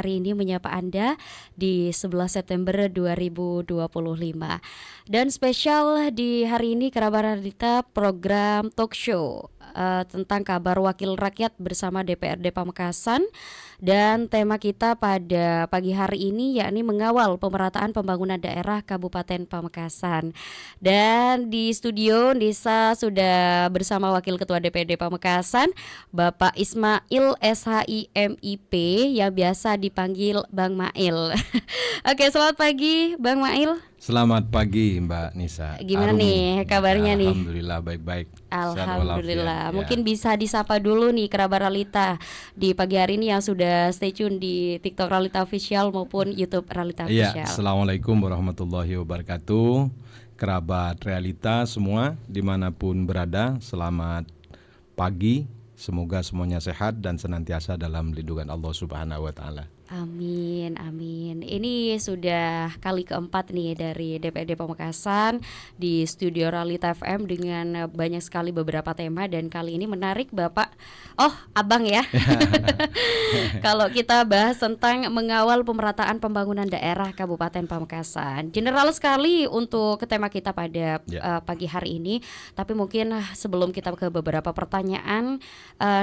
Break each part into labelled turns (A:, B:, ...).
A: hari ini menyapa Anda di 11 September 2025. Dan spesial di hari ini Kerabat Realita program talk show tentang kabar wakil rakyat bersama DPRD Pamekasan. Dan tema kita pada pagi hari ini yakni mengawal pemerataan pembangunan daerah Kabupaten Pamekasan. Dan di studio Nisa sudah bersama Wakil Ketua DPRD Pamekasan, Bapak Ismail SHIMIP yang biasa dipanggil Bang Mail. Oke, selamat pagi Bang Mail.
B: Selamat pagi Mbak Nisa.
A: Gimana nih kabarnya nih?
B: Alhamdulillah baik-baik.
A: Alhamdulillah. Mungkin bisa disapa dulu nih kerabat Realita di pagi hari ini yang sudah stay tune di TikTok Realita Official maupun YouTube Realita Official.
B: Assalamualaikum warahmatullahi wabarakatuh. Kerabat Realita semua dimanapun berada, selamat pagi. Semoga semuanya sehat dan senantiasa dalam lindungan Allah Subhanahu wa Ta'ala.
A: Amin, amin. Ini sudah kali keempat nih dari DPRD Pamekasan di studio Realita FM dengan banyak sekali beberapa tema, dan kali ini menarik Bapak. Oh, Abang ya. Kalau kita bahas tentang mengawal pemerataan pembangunan daerah Kabupaten Pamekasan. General sekali untuk tema kita pada pagi hari ini. Tapi mungkin sebelum kita ke beberapa pertanyaan,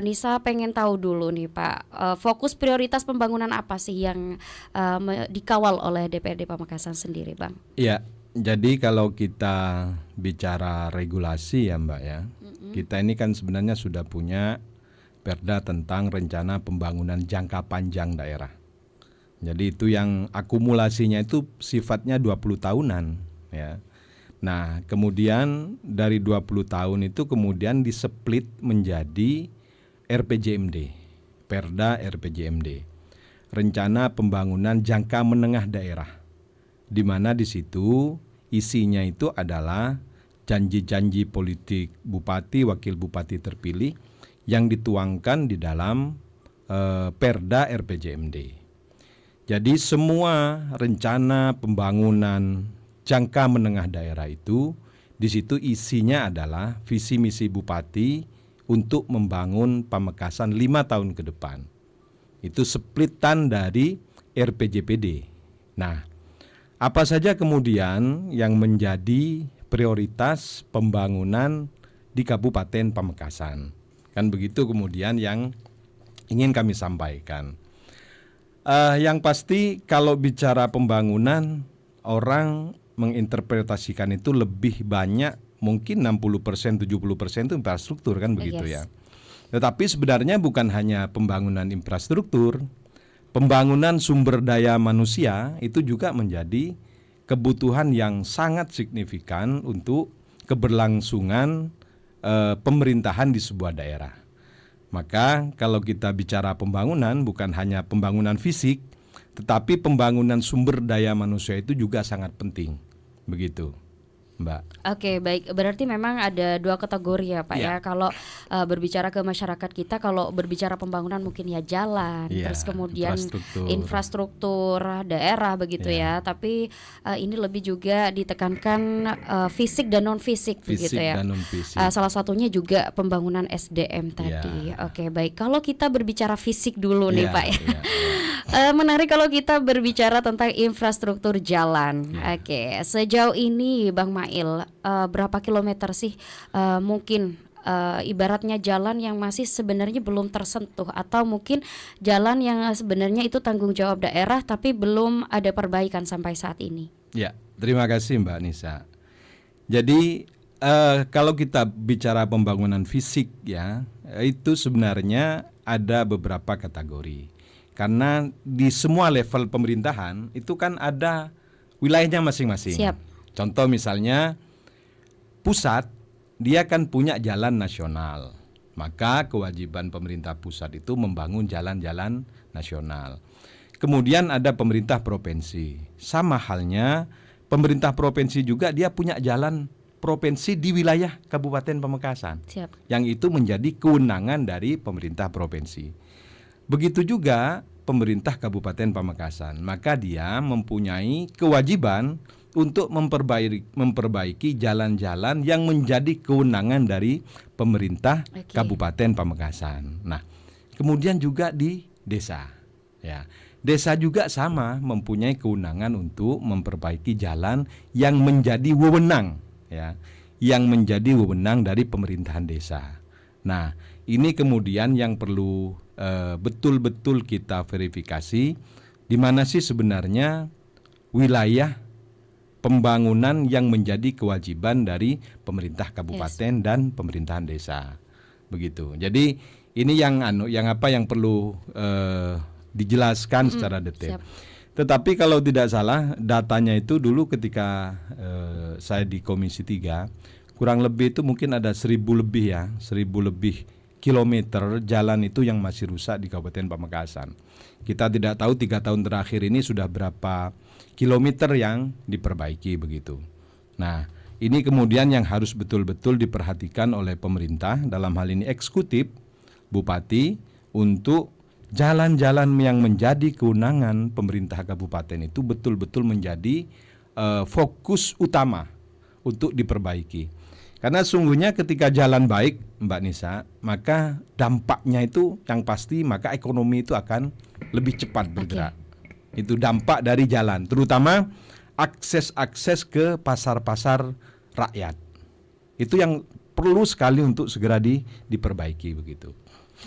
A: Nisa pengen tahu dulu nih Pak, fokus prioritas pembangunan apa sih yang dikawal oleh DPRD Pamekasan sendiri, Bang?
B: Iya, jadi kalau kita bicara regulasi ya Mbak ya, kita ini kan sebenarnya sudah punya Perda tentang rencana pembangunan jangka panjang daerah. Jadi itu yang akumulasinya itu sifatnya 20 tahunan ya. Nah, kemudian dari 20 tahun itu kemudian diseplit menjadi RPJMD, Perda RPJMD. Rencana Pembangunan Jangka Menengah Daerah, di mana di situ isinya itu adalah janji-janji politik bupati, wakil bupati terpilih yang dituangkan di dalam Perda RPJMD. Jadi semua rencana pembangunan jangka menengah daerah itu di situ isinya adalah visi misi bupati untuk membangun Pamekasan 5 tahun ke depan. Itu splitan dari RPJPD. Nah, apa saja kemudian yang menjadi prioritas pembangunan di Kabupaten Pamekasan? Kan begitu kemudian yang ingin kami sampaikan. Yang pasti kalau bicara pembangunan, orang menginterpretasikan itu lebih banyak, mungkin 60%, 70% itu infrastruktur kan begitu ya. Tetapi sebenarnya bukan hanya pembangunan infrastruktur, pembangunan sumber daya manusia itu juga menjadi kebutuhan yang sangat signifikan untuk keberlangsungan pemerintahan di sebuah daerah. Maka kalau kita bicara pembangunan, bukan hanya pembangunan fisik, tetapi pembangunan sumber daya manusia itu juga sangat penting. Begitu, Mbak.
A: Oke, baik. Berarti memang ada dua kategori ya Pak ya. Kalau berbicara ke masyarakat kita, kalau berbicara pembangunan mungkin ya jalan, terus kemudian infrastruktur daerah begitu ya. Tapi ini lebih juga ditekankan fisik dan non fisik begitu ya. Salah satunya juga pembangunan SDM tadi. Oke, baik. Kalau kita berbicara fisik dulu nih Pak ya. Menarik kalau kita berbicara tentang infrastruktur jalan. Oke, sejauh ini Bang Mail, berapa kilometer sih mungkin ibaratnya jalan yang masih sebenarnya belum tersentuh, atau mungkin jalan yang sebenarnya itu tanggung jawab daerah tapi belum ada perbaikan sampai saat ini?
B: Ya, terima kasih Mbak Nisa. Jadi kalau kita bicara pembangunan fisik ya, itu sebenarnya ada beberapa kategori. Karena di semua level pemerintahan itu kan ada wilayahnya masing-masing.
A: Siap.
B: Contoh misalnya pusat, dia kan punya jalan nasional. Maka kewajiban pemerintah pusat itu membangun jalan-jalan nasional. Kemudian ada pemerintah provinsi. Sama halnya pemerintah provinsi juga dia punya jalan provinsi di wilayah Kabupaten Pamekasan.
A: Siap.
B: Yang itu menjadi kewenangan dari pemerintah provinsi. Begitu juga pemerintah Kabupaten Pamekasan, maka dia mempunyai kewajiban untuk memperbaiki jalan-jalan yang menjadi kewenangan dari pemerintah Kabupaten Pamekasan. Nah, kemudian juga di desa. Ya, Desa juga sama mempunyai kewenangan untuk memperbaiki jalan yang menjadi wewenang, ya, yang menjadi wewenang dari pemerintahan desa. Nah, ini kemudian yang perlu betul-betul kita verifikasi, di mana sih sebenarnya wilayah pembangunan yang menjadi kewajiban dari pemerintah kabupaten dan pemerintahan desa, begitu. Jadi ini yang perlu dijelaskan secara detail. Tetapi kalau tidak salah datanya itu dulu ketika saya di Komisi 3, kurang lebih itu mungkin ada 1.000 lebih kilometer jalan itu yang masih rusak di Kabupaten Pamekasan. Kita tidak tahu 3 tahun terakhir ini sudah berapa kilometer yang diperbaiki, begitu. Nah, ini kemudian yang harus betul-betul diperhatikan oleh pemerintah, dalam hal ini eksekutif, bupati, untuk jalan-jalan yang menjadi kewenangan pemerintah kabupaten itu betul-betul menjadi fokus utama untuk diperbaiki. Karena sungguhnya ketika jalan baik, Mbak Nisa, maka dampaknya itu yang pasti, maka ekonomi itu akan lebih cepat bergerak. Itu dampak dari jalan, terutama akses ke pasar-pasar rakyat. Itu yang perlu sekali untuk segera diperbaiki, begitu.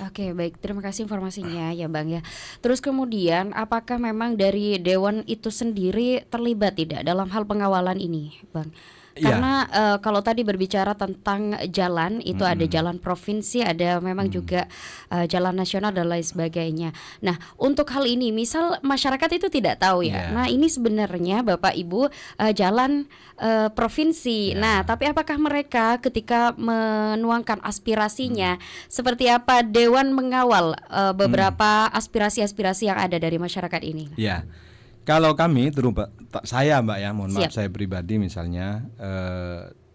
A: Oke, baik, terima kasih informasinya ya Bang ya. Terus kemudian apakah memang dari Dewan itu sendiri terlibat tidak dalam hal pengawalan ini, Bang? Karena kalau tadi berbicara tentang jalan itu ada jalan provinsi, ada memang juga jalan nasional dan lain sebagainya. Nah, untuk hal ini misal masyarakat itu tidak tahu ya. Nah, ini sebenarnya Bapak Ibu jalan provinsi. Nah, tapi apakah mereka ketika menuangkan aspirasinya seperti apa Dewan mengawal beberapa aspirasi-aspirasi yang ada dari masyarakat ini?
B: Ya. Kalau kami, saya Mbak ya, mohon maaf, saya pribadi misalnya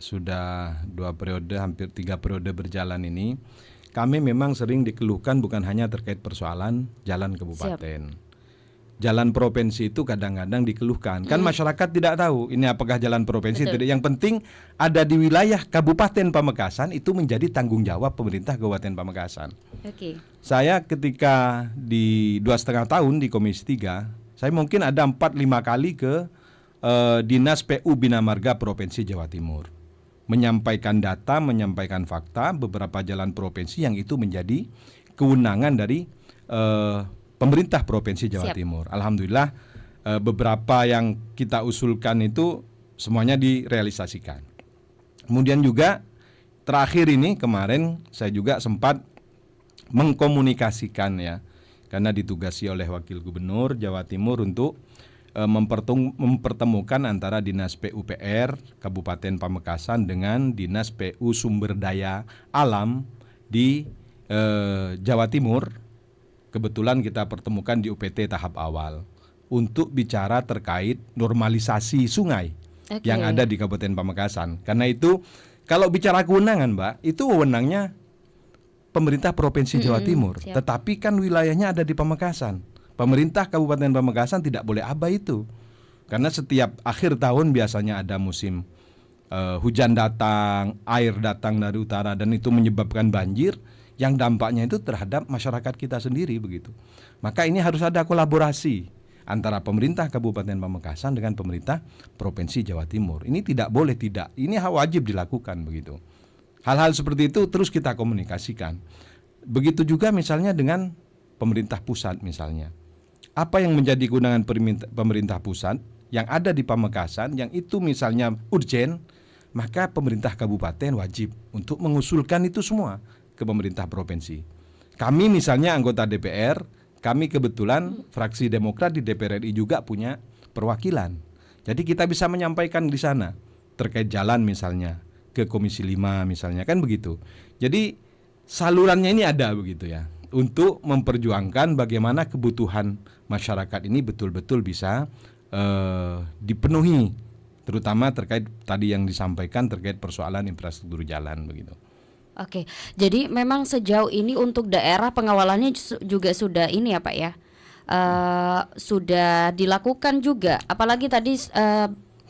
B: sudah 2 periode, hampir 3 periode berjalan ini, kami memang sering dikeluhkan bukan hanya terkait persoalan jalan kabupaten. Jalan provinsi itu kadang-kadang dikeluhkan. Kan masyarakat tidak tahu ini apakah jalan provinsi. Tidak. Yang penting ada di wilayah Kabupaten Pamekasan, itu menjadi tanggung jawab pemerintah Kabupaten Pamekasan. Saya ketika di 2,5 tahun di Komisi 3, saya mungkin ada 4-5 kali ke Dinas PU Bina Marga Provinsi Jawa Timur, menyampaikan data, menyampaikan fakta beberapa jalan provinsi yang itu menjadi kewenangan dari pemerintah Provinsi Jawa Timur. Alhamdulillah beberapa yang kita usulkan itu semuanya direalisasikan. Kemudian juga terakhir ini kemarin saya juga sempat mengkomunikasikan ya, karena ditugasi oleh Wakil Gubernur Jawa Timur untuk mempertemukan antara Dinas PUPR Kabupaten Pamekasan dengan Dinas PU Sumber Daya Alam di Jawa Timur. Kebetulan kita pertemukan di UPT tahap awal untuk bicara terkait normalisasi sungai yang ada di Kabupaten Pamekasan. Karena itu kalau bicara kewenangan, Mbak, itu wewenangnya pemerintah Provinsi Jawa Timur, tetapi kan wilayahnya ada di Pamekasan. Pemerintah Kabupaten Pamekasan tidak boleh abai itu, karena setiap akhir tahun biasanya ada musim hujan datang, air datang dari utara, dan itu menyebabkan banjir yang dampaknya itu terhadap masyarakat kita sendiri, begitu. Maka ini harus ada kolaborasi antara pemerintah Kabupaten Pamekasan dengan pemerintah Provinsi Jawa Timur. Ini tidak boleh tidak, ini wajib dilakukan, begitu. Hal-hal seperti itu terus kita komunikasikan. Begitu juga misalnya dengan pemerintah pusat misalnya. Apa yang menjadi kewenangan pemerintah pusat yang ada di Pamekasan yang itu misalnya urgen, maka pemerintah kabupaten wajib untuk mengusulkan itu semua ke pemerintah provinsi. Kami misalnya anggota DPR, kami kebetulan fraksi Demokrat di DPR RI juga punya perwakilan. Jadi kita bisa menyampaikan di sana terkait jalan misalnya ke Komisi 5 misalnya, kan begitu. Jadi salurannya ini ada, begitu ya, untuk memperjuangkan bagaimana kebutuhan masyarakat ini betul-betul bisa dipenuhi, terutama terkait tadi yang disampaikan terkait persoalan infrastruktur jalan, begitu.
A: Oke, jadi memang sejauh ini untuk daerah pengawalannya juga sudah ini ya Pak ya, sudah dilakukan juga, apalagi tadi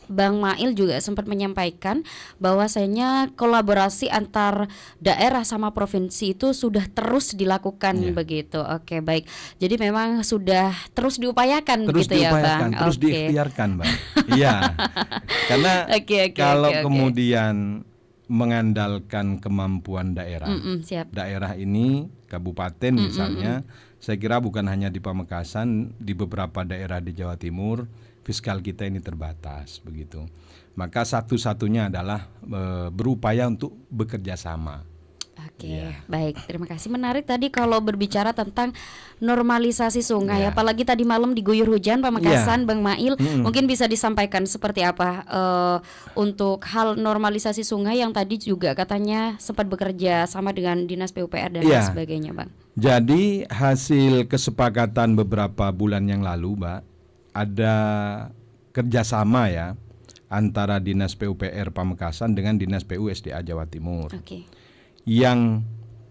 A: Bang Mail juga sempat menyampaikan bahwasanya kolaborasi antar daerah sama provinsi itu sudah terus dilakukan begitu. Oke, baik. Jadi memang sudah terus diupayakan
B: terus
A: begitu
B: diupayakan,
A: ya Bang.
B: terus diikhtiarkan, Mbak. Iya. Karena kalau kemudian mengandalkan kemampuan daerah.
A: Siap.
B: Daerah ini kabupaten misalnya, saya kira bukan hanya di Pamekasan, di beberapa daerah di Jawa Timur fiskal kita ini terbatas begitu. Maka satu-satunya adalah berupaya untuk bekerja sama.
A: Oke, baik. Terima kasih. Menarik tadi kalau berbicara tentang normalisasi sungai, apalagi tadi malam diguyur hujan Pamekasan, Bang Mail, mungkin bisa disampaikan seperti apa untuk hal normalisasi sungai yang tadi juga katanya sempat bekerja sama dengan Dinas PUPR dan lain sebagainya, Bang.
B: Jadi hasil kesepakatan beberapa bulan yang lalu, Mbak, ada kerjasama ya antara Dinas PUPR Pamekasan dengan Dinas PU SDA Jawa Timur. Yang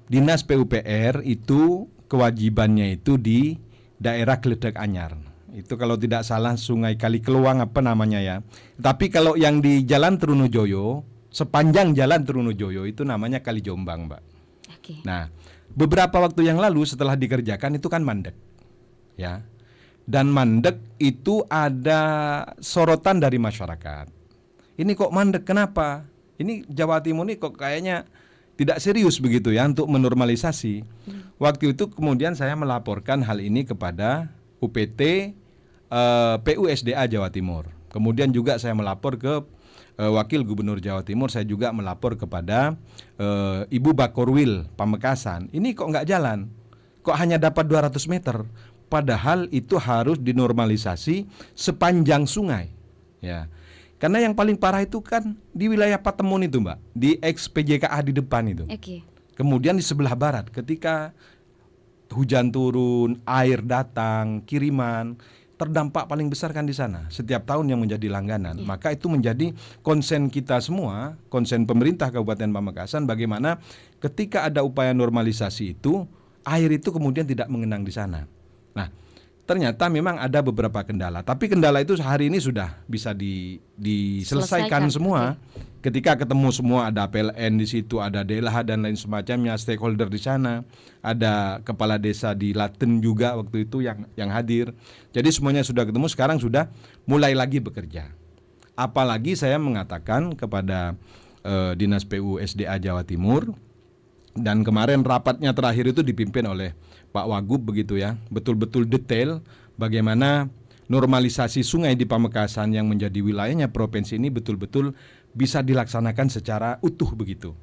B: Dinas PUPR itu kewajibannya itu di daerah Gledek Anyar. Itu kalau tidak salah Sungai Kali Keluang apa namanya ya. Tapi kalau yang di Jalan Trunojoyo, sepanjang Jalan Trunojoyo itu namanya Kali Jombang, Mbak. Nah, beberapa waktu yang lalu setelah dikerjakan itu kan mandek. Ya. Dan mandek itu ada sorotan dari masyarakat. Ini kok mandek, kenapa? Ini Jawa Timur ini kok kayaknya tidak serius begitu ya untuk menormalisasi. Waktu itu kemudian saya melaporkan hal ini kepada UPT PU SDA Jawa Timur. Kemudian juga saya melapor ke Wakil Gubernur Jawa Timur. Saya juga melapor kepada Ibu Bakorwil Pamekasan. Ini kok nggak jalan? Kok hanya dapat 200 meter? Padahal itu harus dinormalisasi sepanjang sungai. Ya. Karena yang paling parah itu kan di wilayah Patemon itu, Mbak, di ex-PJKA di depan itu. Kemudian di sebelah barat ketika hujan turun, air datang, kiriman, terdampak paling besar kan di sana. Setiap tahun yang menjadi langganan. Maka itu menjadi konsen kita semua, konsen pemerintah Kabupaten Pamekasan bagaimana ketika ada upaya normalisasi itu, air itu kemudian tidak mengenang di sana. Nah, ternyata memang ada beberapa kendala, tapi kendala itu hari ini sudah bisa diselesaikan semua. Ketika ketemu semua, ada PLN di situ, ada DLH dan lain semacamnya, stakeholder di sana, ada kepala desa di Laten juga waktu itu yang hadir. Jadi semuanya sudah ketemu, sekarang sudah mulai lagi bekerja. Apalagi saya mengatakan kepada Dinas PU SDA Jawa Timur, dan kemarin rapatnya terakhir itu dipimpin oleh Pak Wagub begitu ya, betul-betul detail bagaimana normalisasi sungai di Pamekasan yang menjadi wilayahnya provinsi ini betul-betul bisa dilaksanakan secara utuh begitu.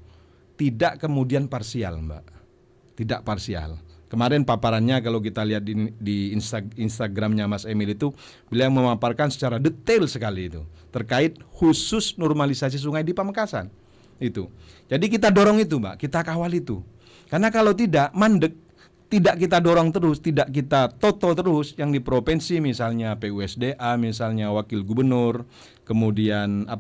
B: Tidak kemudian parsial, Mbak. Tidak parsial. Kemarin paparannya kalau kita lihat di Instagramnya Mas Emil itu, beliau memaparkan secara detail sekali itu terkait khusus normalisasi sungai di Pamekasan. Itu. Jadi kita dorong itu, Mbak, kita kawal itu. Karena kalau tidak mandek, tidak kita dorong terus, tidak kita toto terus yang di provinsi misalnya PUSDA, misalnya wakil gubernur, kemudian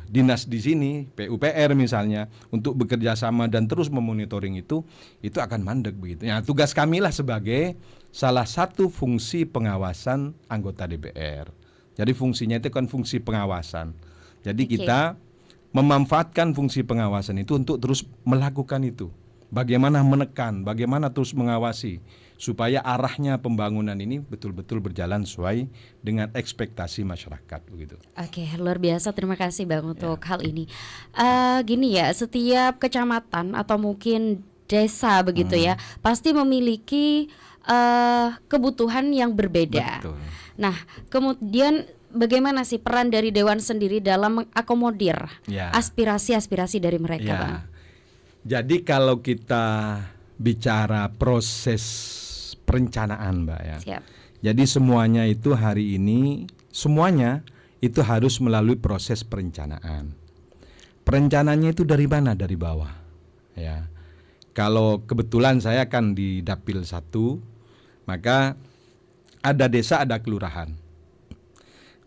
B: dinas di sini PUPR misalnya untuk bekerja sama dan terus memonitoring itu akan mandek begitu. Nah, tugas kami lah sebagai salah satu fungsi pengawasan anggota DPR. Jadi fungsinya itu kan fungsi pengawasan. Jadi kita memanfaatkan fungsi pengawasan itu untuk terus melakukan itu. Bagaimana menekan, bagaimana terus mengawasi supaya arahnya pembangunan ini betul-betul berjalan sesuai dengan ekspektasi masyarakat begitu.
A: Oke, luar biasa, terima kasih Bang untuk hal ini. Gini ya, setiap kecamatan atau mungkin desa begitu ya, pasti memiliki kebutuhan yang berbeda.
B: Betul.
A: Nah, kemudian bagaimana sih peran dari Dewan sendiri dalam mengakomodir aspirasi-aspirasi dari mereka, Bang?
B: Jadi kalau kita bicara proses perencanaan, Mbak ya.
A: Siap.
B: Jadi semuanya itu hari ini itu harus melalui proses perencanaan. Perencanaannya itu dari mana? Dari bawah. Ya. Kalau kebetulan saya kan di Dapil 1, maka ada desa, ada kelurahan.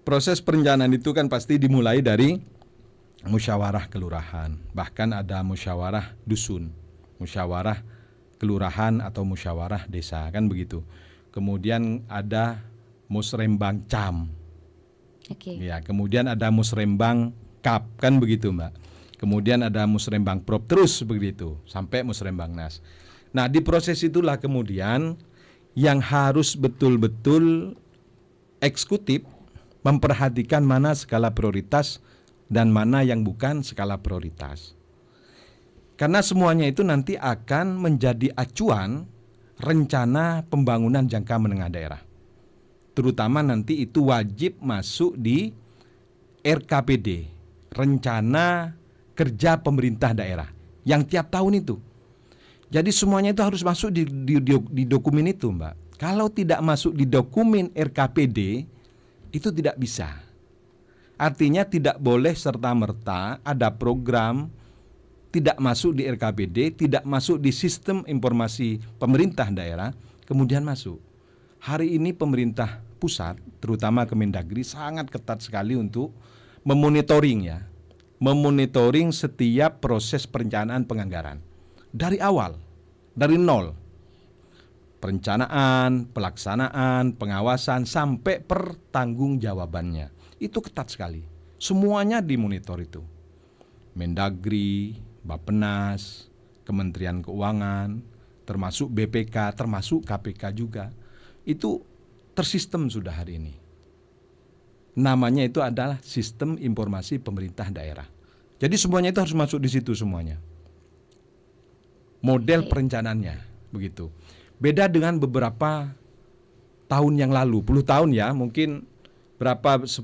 B: Proses perencanaan itu kan pasti dimulai dari musyawarah kelurahan, bahkan ada musyawarah dusun, musyawarah kelurahan atau musyawarah desa, kan begitu. Kemudian ada musrembang cam, Ya, kemudian ada musrembang kap, kan begitu Mbak. Kemudian ada musrembang prop, terus begitu sampai musrembang nas. Nah, di proses itulah kemudian yang harus betul-betul eksekutif memperhatikan mana skala prioritas dan mana yang bukan skala prioritas. Karena semuanya itu nanti akan menjadi acuan rencana pembangunan jangka menengah daerah. Terutama nanti itu wajib masuk di RKPD, rencana kerja pemerintah daerah, yang tiap tahun itu. Jadi semuanya itu harus masuk di dokumen itu, Mbak. Kalau tidak masuk di dokumen RKPD, itu tidak bisa. Artinya tidak boleh serta-merta ada program tidak masuk di RKPD, tidak masuk di sistem informasi pemerintah daerah, kemudian masuk. Hari ini pemerintah pusat, terutama Kemendagri, sangat ketat sekali untuk memonitoring ya. Memonitoring setiap proses perencanaan penganggaran dari awal, dari nol, perencanaan, pelaksanaan, pengawasan sampai pertanggungjawabannya itu ketat sekali. Semuanya dimonitor itu, Mendagri, Bappenas, Kementerian Keuangan, termasuk BPK, termasuk KPK juga, itu tersistem sudah hari ini. Namanya itu adalah sistem informasi pemerintah daerah. Jadi semuanya itu harus masuk di situ semuanya. Model perencanaannya begitu. Beda dengan beberapa tahun yang lalu, 10 tahun ya, mungkin berapa 10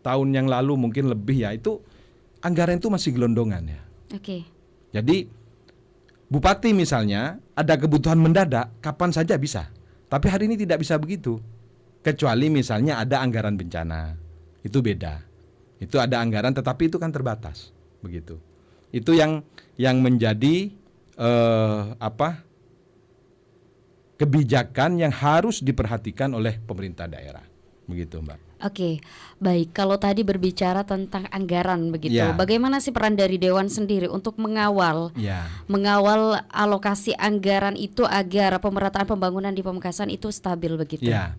B: tahun yang lalu mungkin lebih ya, itu anggaran itu masih gelondongan ya. Jadi bupati misalnya ada kebutuhan mendadak, kapan saja bisa. Tapi hari ini tidak bisa begitu. Kecuali misalnya ada anggaran bencana, itu beda. Itu ada anggaran tetapi itu kan terbatas, begitu. Itu yang menjadi kebijakan yang harus diperhatikan oleh pemerintah daerah, begitu Mbak.
A: Baik. Kalau tadi berbicara tentang anggaran begitu, bagaimana sih peran dari Dewan sendiri untuk mengawal alokasi anggaran itu agar pemerataan pembangunan di Pamekasan itu stabil begitu?
B: Ya.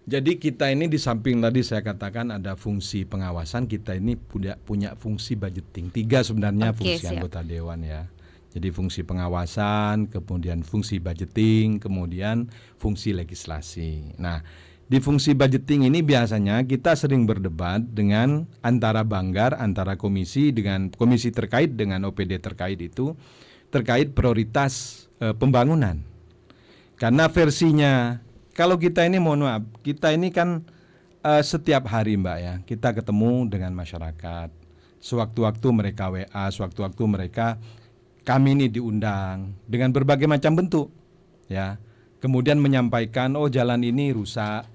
B: Jadi kita ini di samping tadi saya katakan ada fungsi pengawasan, kita ini punya fungsi budgeting. 3 sebenarnya fungsi anggota Dewan ya. Jadi fungsi pengawasan, kemudian fungsi budgeting, kemudian fungsi legislasi. Nah, di fungsi budgeting ini biasanya kita sering berdebat dengan antara Banggar, antara komisi dengan komisi terkait dengan OPD terkait itu, terkait prioritas pembangunan. Karena versinya, kalau kita ini mohon maaf, kita ini kan setiap hari Mbak ya, kita ketemu dengan masyarakat. Sewaktu-waktu mereka WA, sewaktu-waktu mereka, kami ini diundang dengan berbagai macam bentuk ya. Kemudian menyampaikan, oh jalan ini rusak,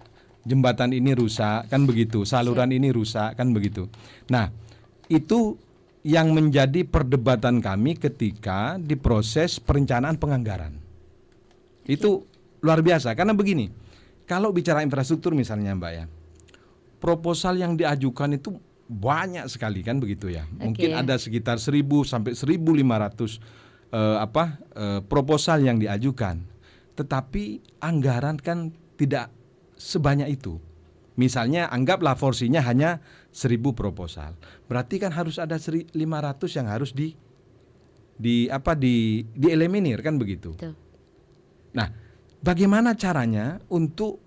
B: jembatan ini rusak, kan begitu, saluran ini rusak, kan begitu. Nah, itu yang menjadi perdebatan kami ketika di proses perencanaan penganggaran. Itu luar biasa, karena begini, kalau bicara infrastruktur misalnya Mbak ya, proposal yang diajukan itu banyak sekali kan begitu ya. Mungkin ada sekitar 1.000 sampai 1.500 proposal yang diajukan. Tetapi anggaran kan tidak sebanyak itu. Misalnya anggaplah porsinya hanya 1.000 proposal. Berarti kan harus ada 1.500 yang harus dieliminir kan begitu.
A: Betul.
B: Nah, bagaimana caranya untuk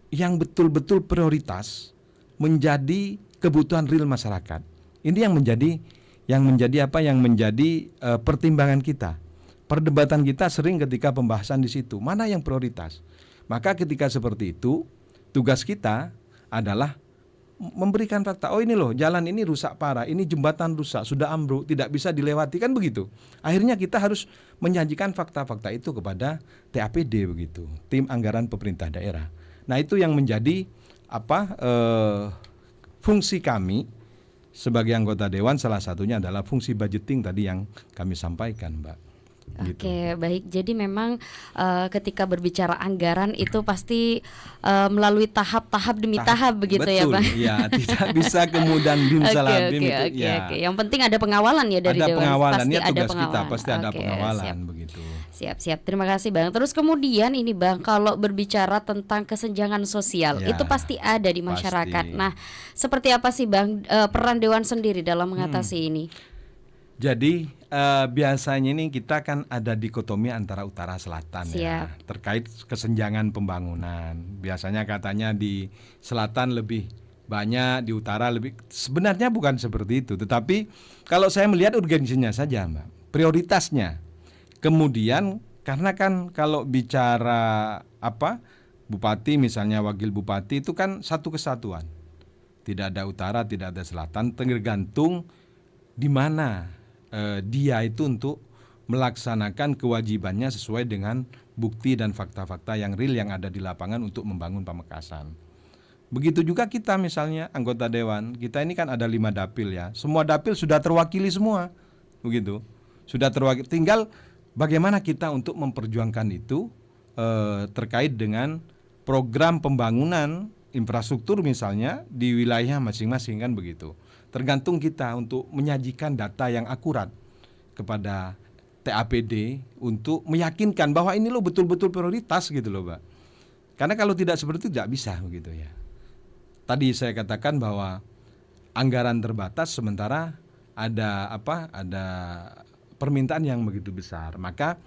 B: yang betul-betul prioritas menjadi kebutuhan real masyarakat? Ini yang menjadi pertimbangan kita. Perdebatan kita sering ketika pembahasan di situ, mana yang prioritas. Maka ketika seperti itu, tugas kita adalah memberikan fakta. Oh ini loh, jalan ini rusak parah, ini jembatan rusak, sudah ambruk, tidak bisa dilewati, kan begitu. Akhirnya kita harus menyajikan fakta-fakta itu kepada TAPD begitu, tim anggaran pemerintah daerah. Nah, itu yang menjadi fungsi kami sebagai anggota Dewan, salah satunya adalah fungsi budgeting tadi yang kami sampaikan, Mbak. Gitu.
A: Baik. Jadi memang ketika berbicara anggaran itu pasti melalui tahap-tahap demi tahap begitu. Betul, ya Pak?
B: Ya, tidak bisa kemudian bim-salabim itu.
A: Yang penting ada pengawalan ya dari Dewan.
B: Ada pengawalannya,
A: pasti
B: tugas
A: ada pengawalan.
B: kita pasti ada pengawalan siap. Begitu.
A: Siap. Terima kasih Bang. Terus kemudian ini Bang, kalau berbicara tentang kesenjangan sosial,
B: Ya,
A: itu pasti ada di masyarakat.
B: pasti.
A: Nah, seperti apa sih Bang peran Dewan sendiri dalam mengatasi ini?
B: Jadi biasanya ini kita kan ada dikotomi antara utara selatan ya, terkait kesenjangan pembangunan. Biasanya katanya di selatan lebih banyak, di utara lebih. Sebenarnya bukan seperti itu, tetapi kalau saya melihat urgensinya saja, Mbak, prioritasnya. Kemudian karena kan kalau bicara bupati misalnya, wakil bupati itu kan satu kesatuan. Tidak ada utara, tidak ada selatan, tergantung di mana dia itu untuk melaksanakan kewajibannya sesuai dengan bukti dan fakta-fakta yang real yang ada di lapangan untuk membangun Pamekasan. Begitu juga kita misalnya anggota dewan, kita ini kan ada 5 dapil ya. Semua dapil sudah terwakili semua. Begitu. Sudah terwakili, tinggal bagaimana kita untuk memperjuangkan itu terkait dengan program pembangunan infrastruktur misalnya di wilayah masing-masing kan begitu. Tergantung kita untuk menyajikan data yang akurat kepada TAPD untuk meyakinkan bahwa ini loh betul-betul prioritas gitu loh, Mbak. Karena kalau tidak seperti itu tidak bisa begitu ya. Tadi saya katakan bahwa anggaran terbatas sementara ada permintaan yang begitu besar. Maka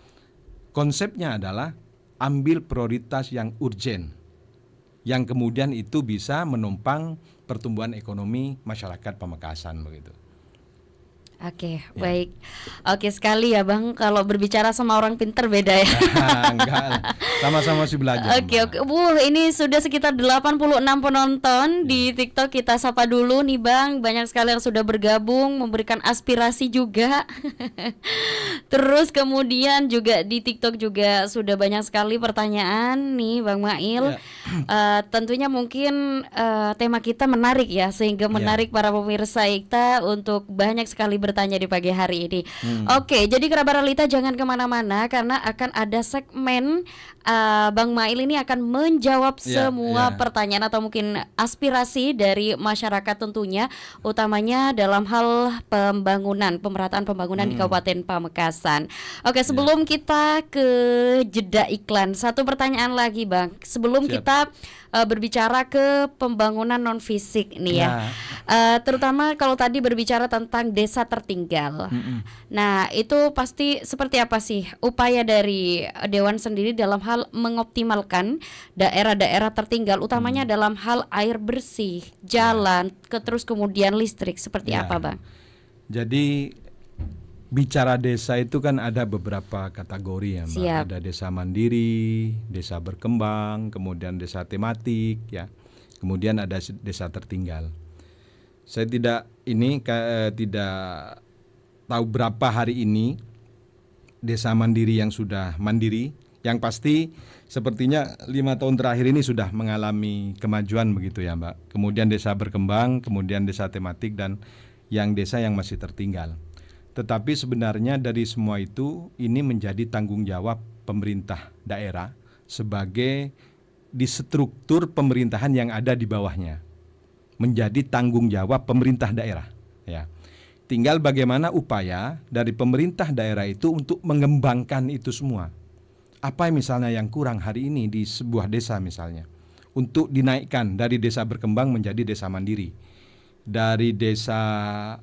B: konsepnya adalah ambil prioritas yang urgen, yang kemudian itu bisa menopang pertumbuhan ekonomi masyarakat Pamekasan begitu.
A: Oke, baik. Oke sekali ya Bang, kalau berbicara sama orang pintar beda ya.
B: Enggak, sama-sama sih belajar.
A: Oke. Ini sudah sekitar 86 penonton di TikTok. Kita sapa dulu nih Bang. Banyak sekali yang sudah bergabung, memberikan aspirasi juga. Terus kemudian juga di TikTok juga sudah banyak sekali pertanyaan nih Bang Mail. Tentunya mungkin tema kita menarik ya, sehingga menarik para pemirsa kita untuk banyak sekali bertanya di pagi hari ini. Oke, jadi kerabat Realita jangan kemana-mana karena akan ada segmen Bang Mail ini akan menjawab semua pertanyaan atau mungkin aspirasi dari masyarakat tentunya, utamanya dalam hal pemerataan pembangunan di Kabupaten Pamekasan. Oke, sebelum kita ke jeda iklan, satu pertanyaan lagi Bang. Sebelum kita berbicara ke pembangunan non fisik nih ya. Terutama kalau tadi berbicara tentang desa tertinggal. Nah, itu pasti seperti apa sih upaya dari Dewan sendiri dalam hal mengoptimalkan daerah-daerah tertinggal, utamanya dalam hal air bersih, jalan, terus kemudian listrik, seperti apa Bang?
B: Jadi bicara desa itu kan ada beberapa kategori ya Mbak. Ada desa mandiri, desa berkembang, kemudian desa tematik ya. Kemudian ada desa tertinggal. Saya tidak tahu berapa hari ini desa mandiri yang sudah mandiri. Yang pasti sepertinya 5 tahun terakhir ini sudah mengalami kemajuan begitu ya Mbak. Kemudian desa berkembang, kemudian desa tematik, dan yang desa yang masih tertinggal. Tetapi sebenarnya dari semua itu ini menjadi tanggung jawab pemerintah daerah sebagai di struktur pemerintahan yang ada di bawahnya. Menjadi tanggung jawab pemerintah daerah ya. Tinggal bagaimana upaya dari pemerintah daerah itu untuk mengembangkan itu semua. Apa misalnya yang kurang hari ini di sebuah desa misalnya, untuk dinaikkan dari desa berkembang menjadi desa mandiri, dari desa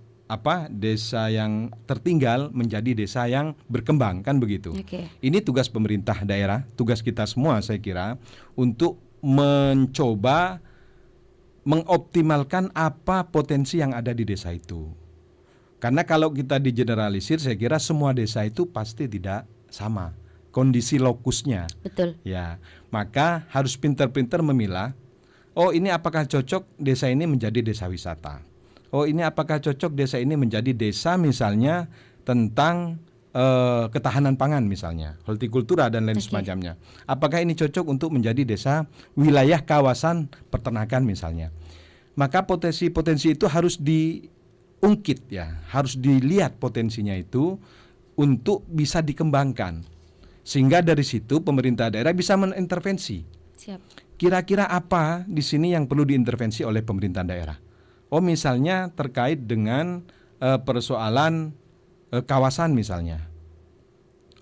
B: yang tertinggal menjadi desa yang berkembang, kan begitu. Ini tugas pemerintah daerah, tugas kita semua saya kira untuk mencoba mengoptimalkan apa potensi yang ada di desa itu. Karena kalau kita digeneralisir, saya kira semua desa itu pasti tidak sama kondisi lokusnya.
A: Betul.
B: Ya, maka harus pintar-pintar memilah. Oh, ini apakah cocok desa ini menjadi desa wisata? Oh, ini apakah cocok desa ini menjadi desa misalnya tentang ketahanan pangan misalnya, hortikultura dan lain semacamnya. Apakah ini cocok untuk menjadi desa wilayah kawasan peternakan misalnya. Maka potensi-potensi itu harus diungkit ya, harus dilihat potensinya itu untuk bisa dikembangkan. Sehingga dari situ pemerintah daerah bisa mengintervensi. Kira-kira apa di sini yang perlu diintervensi oleh pemerintah daerah? Oh, misalnya terkait dengan persoalan kawasan misalnya.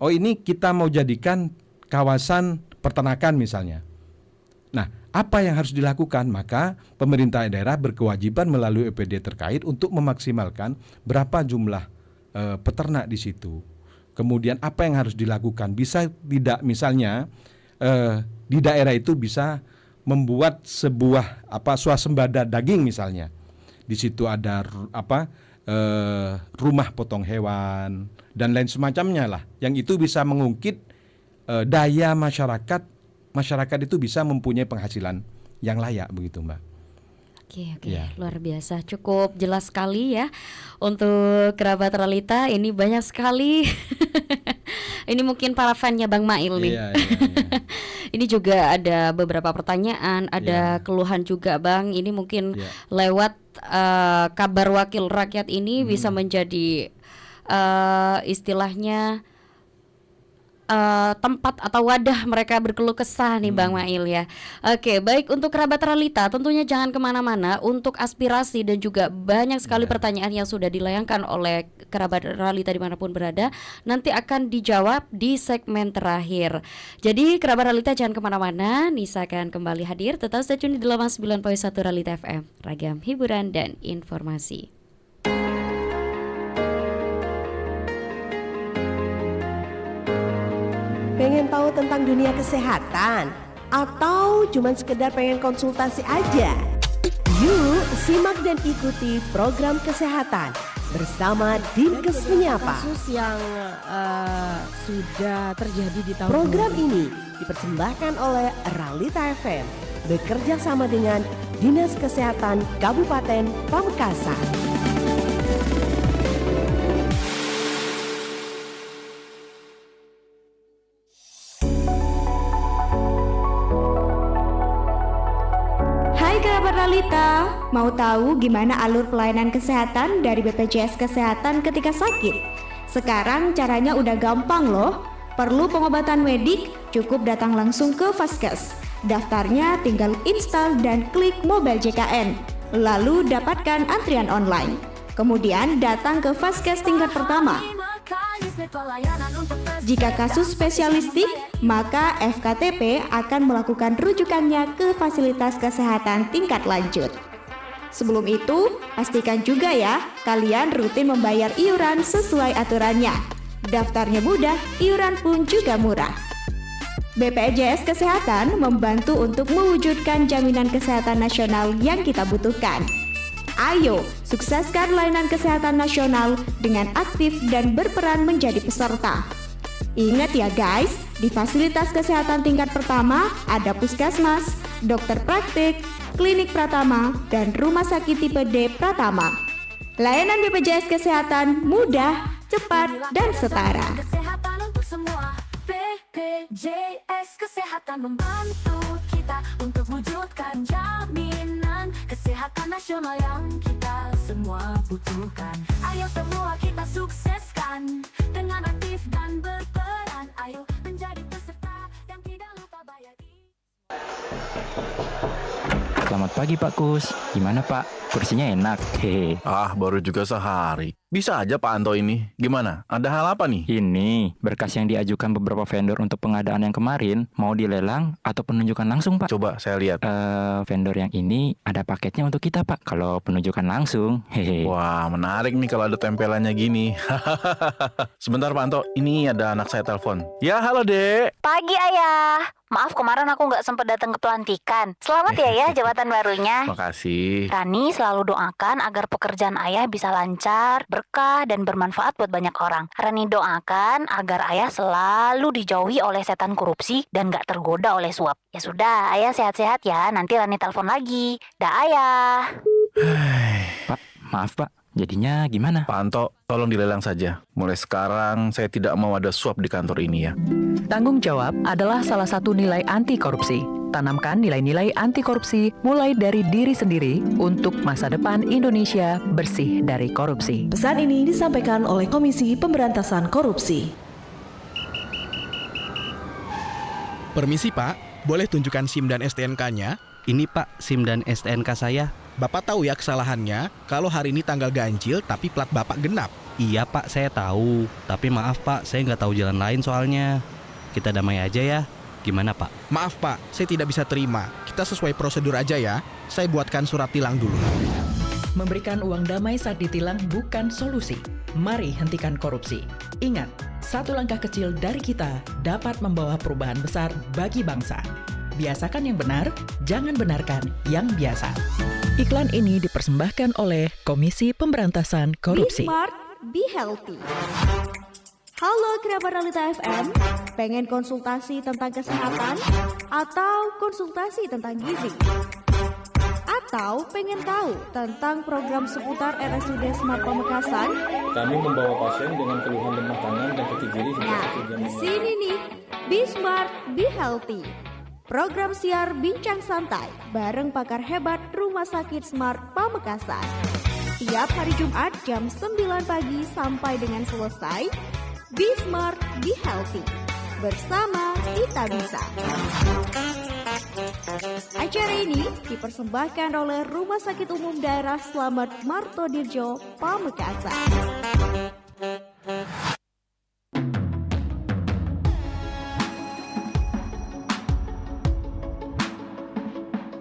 B: oh ini kita mau jadikan kawasan peternakan misalnya. Nah, apa yang harus dilakukan? Maka pemerintah daerah berkewajiban melalui EPD terkait untuk memaksimalkan berapa jumlah peternak di situ. Kemudian apa yang harus dilakukan? Bisa tidak misalnya di daerah itu bisa membuat sebuah swasembada daging misalnya. Di situ ada rumah potong hewan dan lain semacamnya lah. Yang itu bisa mengungkit daya masyarakat. Masyarakat itu bisa mempunyai penghasilan yang layak begitu, Mbak.
A: Oke, ya. Luar biasa, cukup jelas sekali ya untuk kerabat realita. Ini banyak sekali. Ini mungkin para fan-nya Bang Mail nih.
B: Iya.
A: Ini juga ada beberapa pertanyaan, ada keluhan juga Bang. Ini mungkin lewat kabar wakil rakyat ini bisa menjadi istilahnya tempat atau wadah mereka berkeluh kesah nih Bang Mail ya. Oke, baik, untuk kerabat realita tentunya jangan kemana-mana. Untuk aspirasi dan juga banyak sekali pertanyaan yang sudah dilayangkan oleh kerabat realita dimanapun berada, nanti akan dijawab di segmen terakhir. Jadi kerabat realita jangan kemana-mana. Nisa akan kembali hadir. Tetap stay tune di 89.1 Realita FM, ragam hiburan dan informasi.
C: Pengen tahu tentang dunia kesehatan? Atau cuma sekedar pengen konsultasi aja? Yuk simak dan ikuti program kesehatan bersama Dinkes Menyapa.
D: Kasus yang sudah terjadi di tahun
C: Program ini dipersembahkan oleh Realita FM bekerja sama dengan Dinas Kesehatan Kabupaten Pamekasan.
E: Realita, mau tahu gimana alur pelayanan kesehatan dari BPJS Kesehatan ketika sakit? Sekarang caranya udah gampang loh. Perlu pengobatan medik, cukup datang langsung ke Vaskes. Daftarnya tinggal install dan klik mobile JKN. Lalu dapatkan antrian online. Kemudian datang ke Vaskes tingkat pertama. Jika kasus spesialistik, maka FKTP akan melakukan rujukannya ke fasilitas kesehatan tingkat lanjut. Sebelum itu, pastikan juga ya, kalian rutin membayar iuran sesuai aturannya. Daftarnya mudah, iuran pun juga murah. BPJS Kesehatan membantu untuk mewujudkan jaminan kesehatan nasional yang kita butuhkan. Ayo, sukseskan layanan kesehatan nasional dengan aktif dan berperan menjadi peserta. Ingat ya guys, di fasilitas kesehatan tingkat pertama ada puskesmas, dokter praktik, klinik Pratama, dan rumah sakit tipe D Pratama. Layanan BPJS Kesehatan mudah, cepat, dan setara.
F: Kesehatan untuk semua. BPJS Kesehatan membantu kita untuk wujudkan jaminan kesehatan nasional yang kita semua butuhkan. Ayo semua kita sukseskan dengan aktif dan berperan. Ayo menjadi peserta yang tidak lupa bayar.
G: Selamat pagi Pak Kus, gimana Pak? Kursinya enak, hehe.
H: Baru juga sehari. Bisa aja Pak Anto ini. Gimana? Ada hal apa nih?
G: Ini berkas yang diajukan beberapa vendor untuk pengadaan yang kemarin mau dilelang atau penunjukan langsung Pak.
H: Coba saya lihat.
G: Vendor yang ini ada paketnya untuk kita Pak. Kalau penunjukan langsung, hehe.
H: Wah, menarik nih kalau ada tempelannya gini. Sebentar Pak Anto, ini ada anak saya telepon. Ya, halo Dek.
I: Pagi Ayah. Maaf kemarin aku nggak sempat datang ke pelantikan. Selamat ya jabatan barunya.
H: Makasih.
I: Rani selalu doakan agar pekerjaan Ayah bisa lancar, berkah, dan bermanfaat buat banyak orang. Rani doakan agar Ayah selalu dijauhi oleh setan korupsi dan nggak tergoda oleh suap. Ya sudah, Ayah sehat-sehat ya. Nanti Rani telepon lagi. Dah Ayah.
G: Pak, maaf Pak. Jadinya gimana?
H: Pak Anto, tolong dilelang saja. Mulai sekarang saya tidak mau ada suap di kantor ini ya.
J: Tanggung jawab adalah salah satu nilai anti korupsi. Tanamkan nilai-nilai anti korupsi mulai dari diri sendiri untuk masa depan Indonesia bersih dari korupsi.
C: Pesan ini disampaikan oleh Komisi Pemberantasan Korupsi.
K: Permisi Pak, boleh tunjukkan SIM dan STNK-nya?
L: Ini Pak, SIM dan STNK saya.
D: Bapak tahu ya kesalahannya kalau hari ini tanggal ganjil tapi plat Bapak genap.
K: Iya Pak, saya tahu. Tapi maaf Pak, saya nggak tahu jalan lain soalnya. Kita damai aja ya. Gimana Pak?
D: Maaf Pak, saya tidak bisa terima. Kita sesuai prosedur aja ya. Saya buatkan surat tilang dulu.
J: Memberikan uang damai saat ditilang bukan solusi. Mari hentikan korupsi. Ingat, satu langkah kecil dari kita dapat membawa perubahan besar bagi bangsa. Biasakan yang benar, jangan benarkan yang biasa. Iklan ini dipersembahkan oleh Komisi Pemberantasan Korupsi.
E: Be smart, be healthy. Halo kerabat Realita FM, pengen konsultasi tentang kesehatan? Atau konsultasi tentang gizi? Atau pengen tahu tentang program seputar RSUD Smart Pamekasan?
L: Kami membawa pasien dengan keluhan lemah tangan dan kaki kiri.
E: Nah, di sini nih, Be Smart, Be Healthy. Program siar bincang santai bareng pakar hebat Rumah Sakit Smart Pamekasan. Tiap hari Jumat jam 9 pagi sampai dengan selesai. Be Smart, Be Healthy. Bersama kita bisa. Acara ini dipersembahkan oleh Rumah Sakit Umum Daerah Slamet Martodirjo, Pamekasan.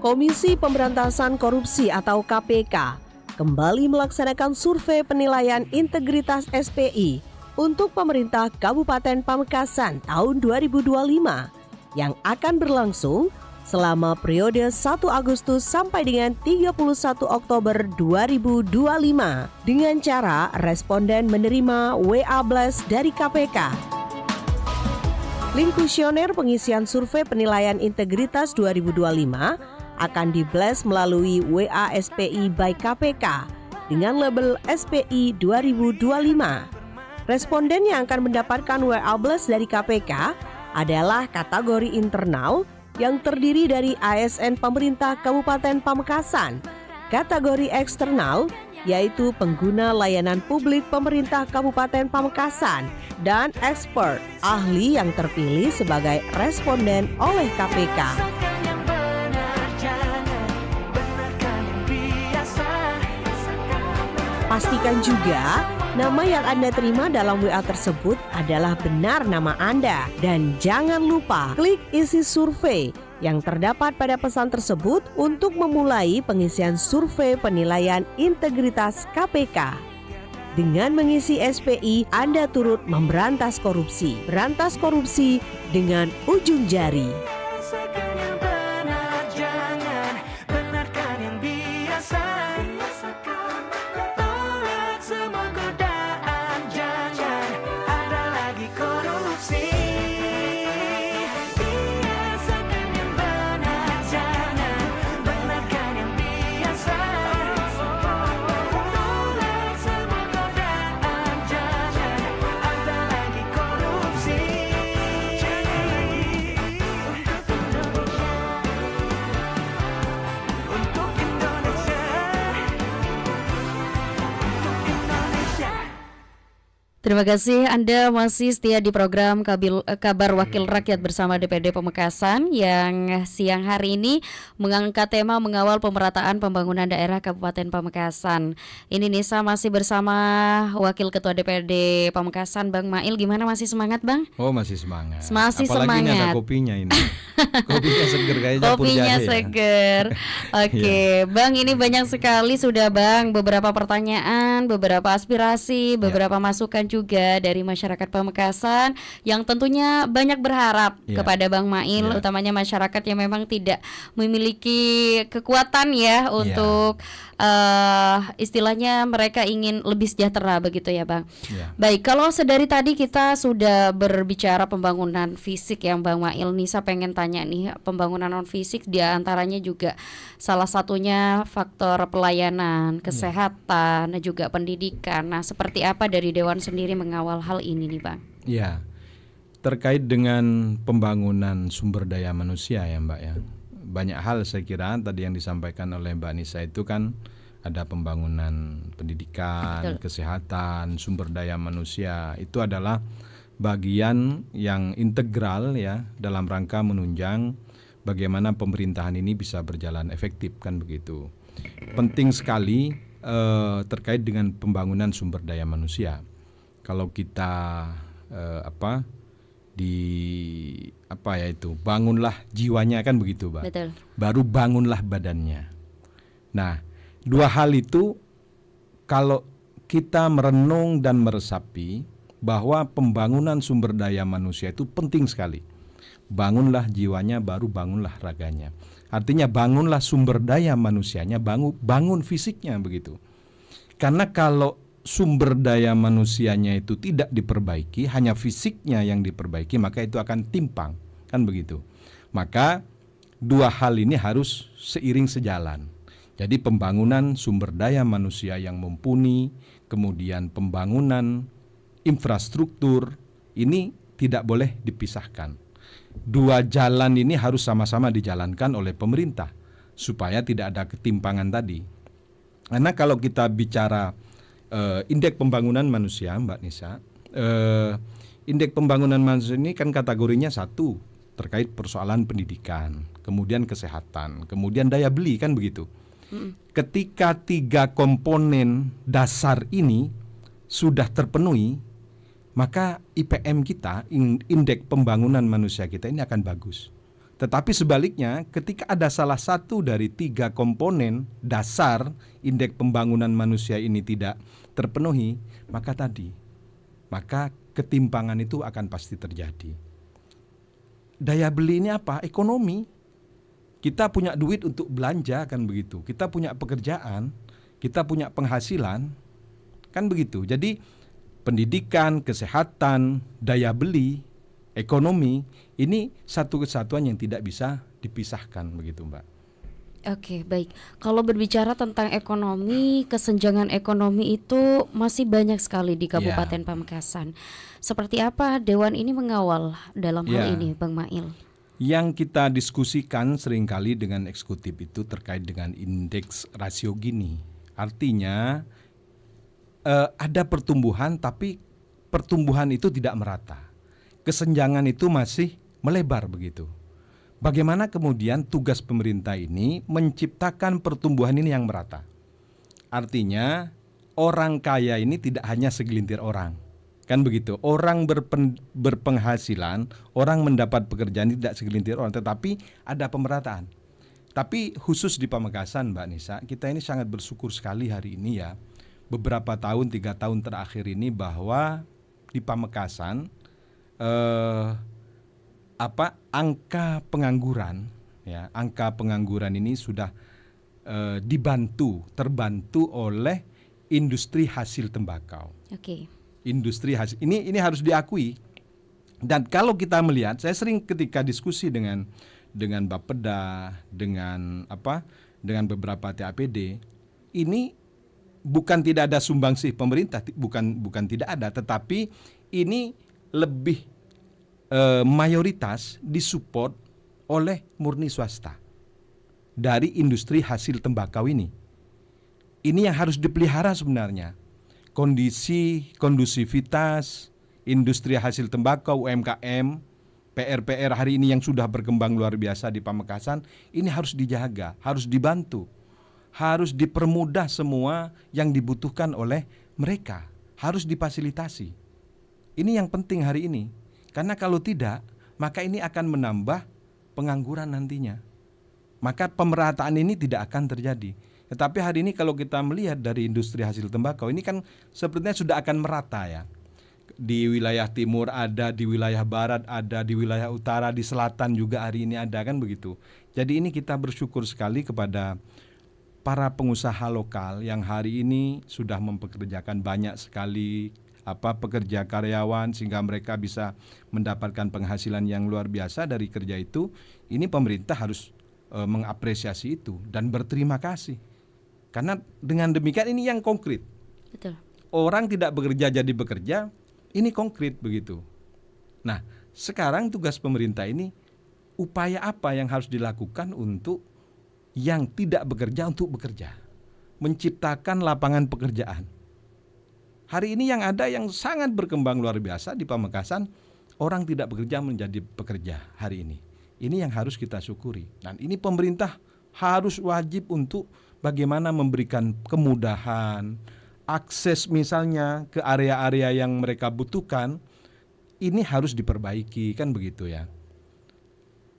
C: Komisi Pemberantasan Korupsi atau KPK kembali melaksanakan survei penilaian integritas SPI untuk pemerintah Kabupaten Pamekasan tahun 2025 yang akan berlangsung selama periode 1 Agustus sampai dengan 31 Oktober 2025 dengan cara responden menerima WA Blast dari KPK. Link kuesioner pengisian survei penilaian integritas 2025 akan di-blast melalui WA SPI by KPK dengan label SPI 2025. Responden yang akan mendapatkan WA blast dari KPK adalah kategori internal yang terdiri dari ASN pemerintah Kabupaten Pamekasan, kategori eksternal yaitu pengguna layanan publik pemerintah Kabupaten Pamekasan, dan expert ahli yang terpilih sebagai responden oleh KPK. Pastikan juga nama yang Anda terima dalam WA tersebut adalah benar nama Anda. Dan jangan lupa klik isi survei yang terdapat pada pesan tersebut untuk memulai pengisian survei penilaian integritas KPK. Dengan mengisi SPI, Anda turut memberantas korupsi. Berantas korupsi dengan ujung jari.
A: Terima kasih Anda masih setia di program Kabar Wakil Rakyat bersama DPD Pamekasan yang siang hari ini mengangkat tema mengawal pemerataan pembangunan daerah Kabupaten Pamekasan. Ini Nisa masih bersama Wakil Ketua DPD Pamekasan Bang Mail. Gimana, masih semangat Bang?
B: Oh, masih semangat.
A: Masih
B: apalagi
A: semangat.
B: Ini ada kopinya ini. Kopinya seger kayaknya.
A: Kopinya seger. Oke, Bang, ini banyak sekali sudah Bang beberapa pertanyaan, beberapa aspirasi, beberapa masukan juga dari masyarakat Pamekasan yang tentunya banyak berharap kepada Bang Mail, utamanya masyarakat yang memang tidak memiliki kekuatan ya untuk istilahnya mereka ingin lebih sejahtera begitu ya Bang. Baik, kalau sedari tadi kita sudah berbicara pembangunan fisik yang Bang Mail, Nisa pengen tanya nih, pembangunan non fisik diantaranya juga salah satunya faktor pelayanan, kesehatan, juga pendidikan. Nah, seperti apa dari Dewan sendiri mengawal hal ini nih Bang?
B: Ya, terkait dengan pembangunan sumber daya manusia ya Mbak ya. Banyak hal saya kira tadi yang disampaikan oleh Mbak Nisa itu kan ada pembangunan pendidikan, kesehatan, sumber daya manusia. Itu adalah bagian yang integral ya dalam rangka menunjang bagaimana pemerintahan ini bisa berjalan efektif kan begitu. penting sekali terkait dengan pembangunan sumber daya manusia. Kalau kita bangunlah jiwanya kan begitu, Mbak.
A: Betul.
B: Baru bangunlah badannya. Nah, dua hal itu kalau kita merenung dan meresapi bahwa pembangunan sumber daya manusia itu penting sekali. Bangunlah jiwanya, baru bangunlah raganya. Artinya bangunlah sumber daya manusianya, bangun fisiknya begitu. Karena kalau sumber daya manusianya itu tidak diperbaiki, hanya fisiknya yang diperbaiki, maka itu akan timpang, kan begitu. Maka dua hal ini harus seiring sejalan. Jadi pembangunan sumber daya manusia yang mumpuni, kemudian pembangunan infrastruktur, ini tidak boleh dipisahkan. Dua jalan ini harus sama-sama dijalankan oleh pemerintah supaya tidak ada ketimpangan tadi. Karena kalau kita bicara indeks pembangunan manusia, Mbak Nisa, indeks pembangunan manusia ini kan kategorinya satu terkait persoalan pendidikan, kemudian kesehatan, kemudian daya beli, kan begitu. Ketika tiga komponen dasar ini sudah terpenuhi, maka IPM kita, indeks pembangunan manusia kita ini akan bagus. Tetapi sebaliknya, ketika ada salah satu dari tiga komponen dasar indeks pembangunan manusia ini tidak terpenuhi, maka ketimpangan itu akan pasti terjadi. Daya beli ini apa? Ekonomi. Kita punya duit untuk belanja, kan begitu. Kita punya pekerjaan, kita punya penghasilan, kan begitu. Jadi pendidikan, kesehatan, daya beli, ekonomi, ini satu kesatuan yang tidak bisa dipisahkan begitu, Mbak.
A: Oke, baik. Kalau berbicara tentang ekonomi, kesenjangan ekonomi itu masih banyak sekali di Kabupaten Pamekasan. Seperti apa Dewan ini mengawal dalam hal ini, Bang Mail?
B: Yang kita diskusikan seringkali dengan eksekutif itu terkait dengan indeks rasio Gini. Artinya ada pertumbuhan, tapi pertumbuhan itu tidak merata. Kesenjangan itu masih melebar begitu. Bagaimana kemudian tugas pemerintah ini menciptakan pertumbuhan ini yang merata? Artinya orang kaya ini tidak hanya segelintir orang, kan begitu. Orang berpenghasilan, orang mendapat pekerjaan tidak segelintir orang, tetapi ada pemerataan. Tapi khusus di Pamekasan, Mbak Nisa, kita ini sangat bersyukur sekali hari ini ya. Beberapa tahun, 3 tahun terakhir ini bahwa di Pamekasan angka pengangguran ini sudah terbantu oleh industri hasil tembakau.
A: Oke.
B: Industri hasil ini harus diakui. Dan kalau kita melihat, saya sering ketika diskusi dengan Bapeda, dengan beberapa TAPD, ini bukan tidak ada sumbangsih pemerintah, bukan tidak ada, tetapi ini lebih mayoritas disupport oleh murni swasta dari industri hasil tembakau ini. Ini yang harus dipelihara sebenarnya. Kondusivitas industri hasil tembakau, UMKM, PR hari ini yang sudah berkembang luar biasa di Pamekasan, ini harus dijaga, harus dibantu. Harus dipermudah semua yang dibutuhkan oleh mereka, harus difasilitasi. Ini yang penting hari ini. Karena kalau tidak, maka ini akan menambah pengangguran nantinya. Maka pemerataan ini tidak akan terjadi. Tetapi hari ini kalau kita melihat dari industri hasil tembakau, ini kan sepertinya sudah akan merata ya. Di wilayah timur ada, di wilayah barat ada, di wilayah utara, di selatan juga hari ini ada, kan begitu. Jadi ini kita bersyukur sekali kepada para pengusaha lokal yang hari ini sudah mempekerjakan banyak sekali pekerja karyawan sehingga mereka bisa mendapatkan penghasilan yang luar biasa dari kerja itu. Ini pemerintah harus mengapresiasi itu dan berterima kasih. Karena dengan demikian ini yang konkret.
A: Betul.
B: Orang tidak bekerja jadi bekerja, ini konkret begitu. Nah, sekarang tugas pemerintah ini upaya apa yang harus dilakukan untuk yang tidak bekerja untuk bekerja, menciptakan lapangan pekerjaan. Hari ini yang ada yang sangat berkembang luar biasa di Pamekasan, orang tidak bekerja menjadi pekerja hari ini. Ini yang harus kita syukuri. Dan ini pemerintah harus wajib untuk bagaimana memberikan kemudahan, akses misalnya ke area-area yang mereka butuhkan, ini harus diperbaiki, kan begitu ya.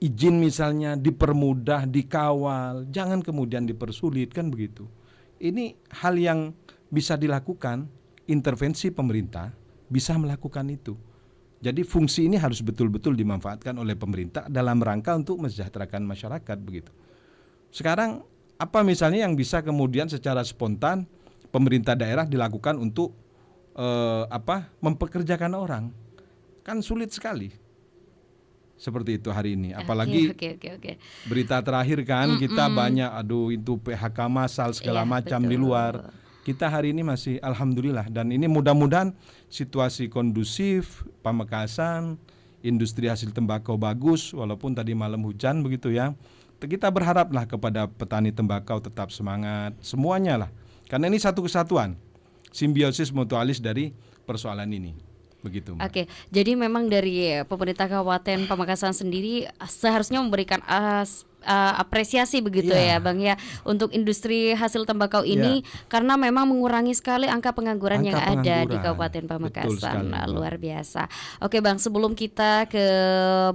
B: Izin misalnya dipermudah, dikawal, jangan kemudian dipersulit, kan begitu. Ini hal yang bisa dilakukan, intervensi pemerintah bisa melakukan itu. Jadi fungsi ini harus betul-betul dimanfaatkan oleh pemerintah dalam rangka untuk mensejahterakan masyarakat, begitu. Sekarang apa misalnya yang bisa kemudian secara spontan pemerintah daerah dilakukan untuk mempekerjakan orang? Kan sulit sekali. Seperti itu hari ini. Apalagi
A: Oke.
B: berita terakhir kan kita banyak itu PHK massal segala macam di luar. Kita hari ini masih alhamdulillah, dan ini mudah-mudahan situasi kondusif, Pamekasan, industri hasil tembakau bagus walaupun tadi malam hujan begitu ya. Kita berharaplah kepada petani tembakau tetap semangat semuanya lah. Karena ini satu kesatuan, simbiosis mutualis dari persoalan ini. Begitu, Mbak.
A: Oke, jadi memang dari pemerintah Kabupaten Pamekasan sendiri seharusnya memberikan apresiasi begitu ya Bang ya untuk industri hasil tembakau ini karena memang mengurangi sekali angka pengangguran yang ada di Kabupaten Pamekasan. Luar biasa. Oke Bang, sebelum kita ke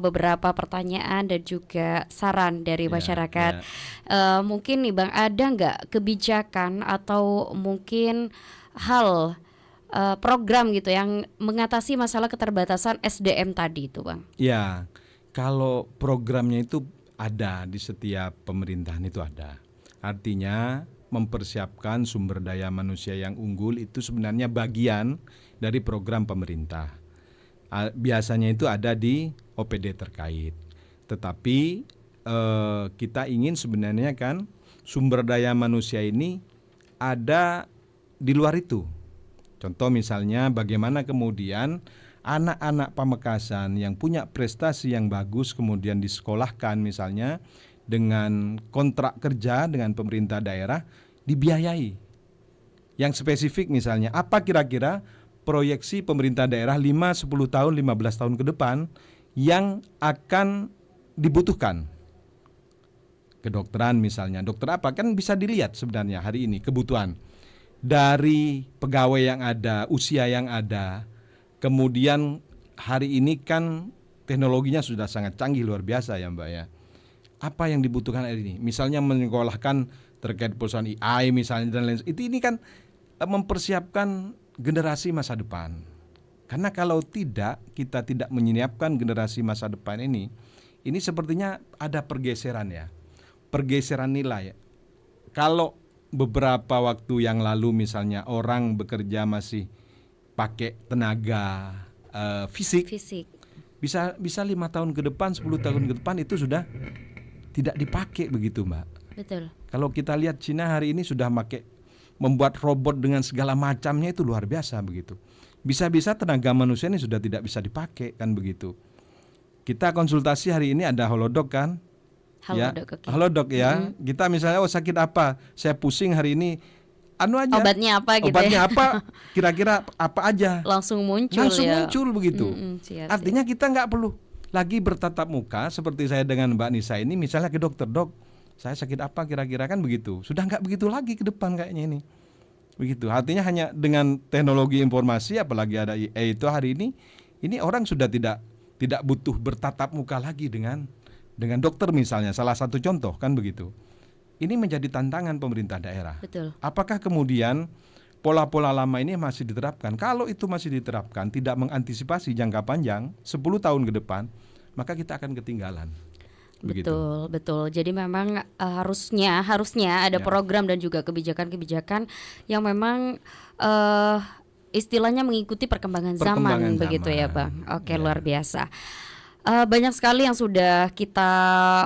A: beberapa pertanyaan dan juga saran dari masyarakat, mungkin nih Bang, ada nggak kebijakan atau mungkin hal program gitu yang mengatasi masalah keterbatasan SDM tadi itu Bang?
B: Ya, kalau programnya itu ada di setiap pemerintahan itu ada. Artinya mempersiapkan sumber daya manusia yang unggul itu sebenarnya bagian dari program pemerintah. Biasanya itu ada di OPD terkait. Tetapi kita ingin sebenarnya kan sumber daya manusia ini ada di luar itu. Contoh misalnya bagaimana kemudian anak-anak Pamekasan yang punya prestasi yang bagus kemudian disekolahkan misalnya dengan kontrak kerja dengan pemerintah daerah dibiayai. Yang spesifik misalnya apa kira-kira proyeksi pemerintah daerah 5, 10 tahun, 15 tahun ke depan yang akan dibutuhkan. Kedokteran misalnya, dokter apa kan bisa dilihat sebenarnya hari ini kebutuhan. Dari pegawai yang ada, usia yang ada, kemudian hari ini kan teknologinya sudah sangat canggih luar biasa ya Mbak ya. Apa yang dibutuhkan hari ini? Misalnya menyekolahkan terkait perusahaan AI misalnya dan lain sebagainya. Ini kan mempersiapkan generasi masa depan. Karena kalau tidak, kita tidak menyiapkan generasi masa depan ini sepertinya ada pergeseran ya. Pergeseran nilai. Kalau beberapa waktu yang lalu misalnya orang bekerja masih pakai tenaga fisik. Bisa 5 tahun ke depan, 10 tahun ke depan itu sudah tidak dipakai begitu Mbak.
A: Betul.
B: Kalau kita lihat Cina hari ini sudah membuat robot dengan segala macamnya itu luar biasa begitu. Bisa-bisa tenaga manusia ini sudah tidak bisa dipakai kan begitu. Kita konsultasi hari ini ada holodoc kan? Halodoc ya. Kita misalnya sakit apa? Saya pusing hari ini. Aja.
A: Obatnya apa gitu?
B: Obatnya apa? Kira-kira apa aja?
A: Langsung muncul
B: begitu.
A: Siap.
B: Artinya kita nggak perlu lagi bertatap muka seperti saya dengan Mbak Nisa ini. Misalnya ke dokter, dok, saya sakit apa kira-kira kan begitu. Sudah nggak begitu lagi ke depan kayaknya ini. Begitu. Artinya hanya dengan teknologi informasi, apalagi ada AI itu hari ini orang sudah tidak butuh bertatap muka lagi dengan dokter misalnya, salah satu contoh kan begitu. Ini menjadi tantangan pemerintah daerah.
A: Betul.
B: Apakah kemudian pola-pola lama ini masih diterapkan? Kalau itu masih diterapkan, tidak mengantisipasi jangka panjang 10 tahun ke depan, maka kita akan ketinggalan. Begitu.
A: Betul. Jadi memang harusnya ada program dan juga kebijakan-kebijakan yang memang istilahnya mengikuti perkembangan zaman begitu ya Bang. Oke, luar biasa. Banyak sekali yang sudah kita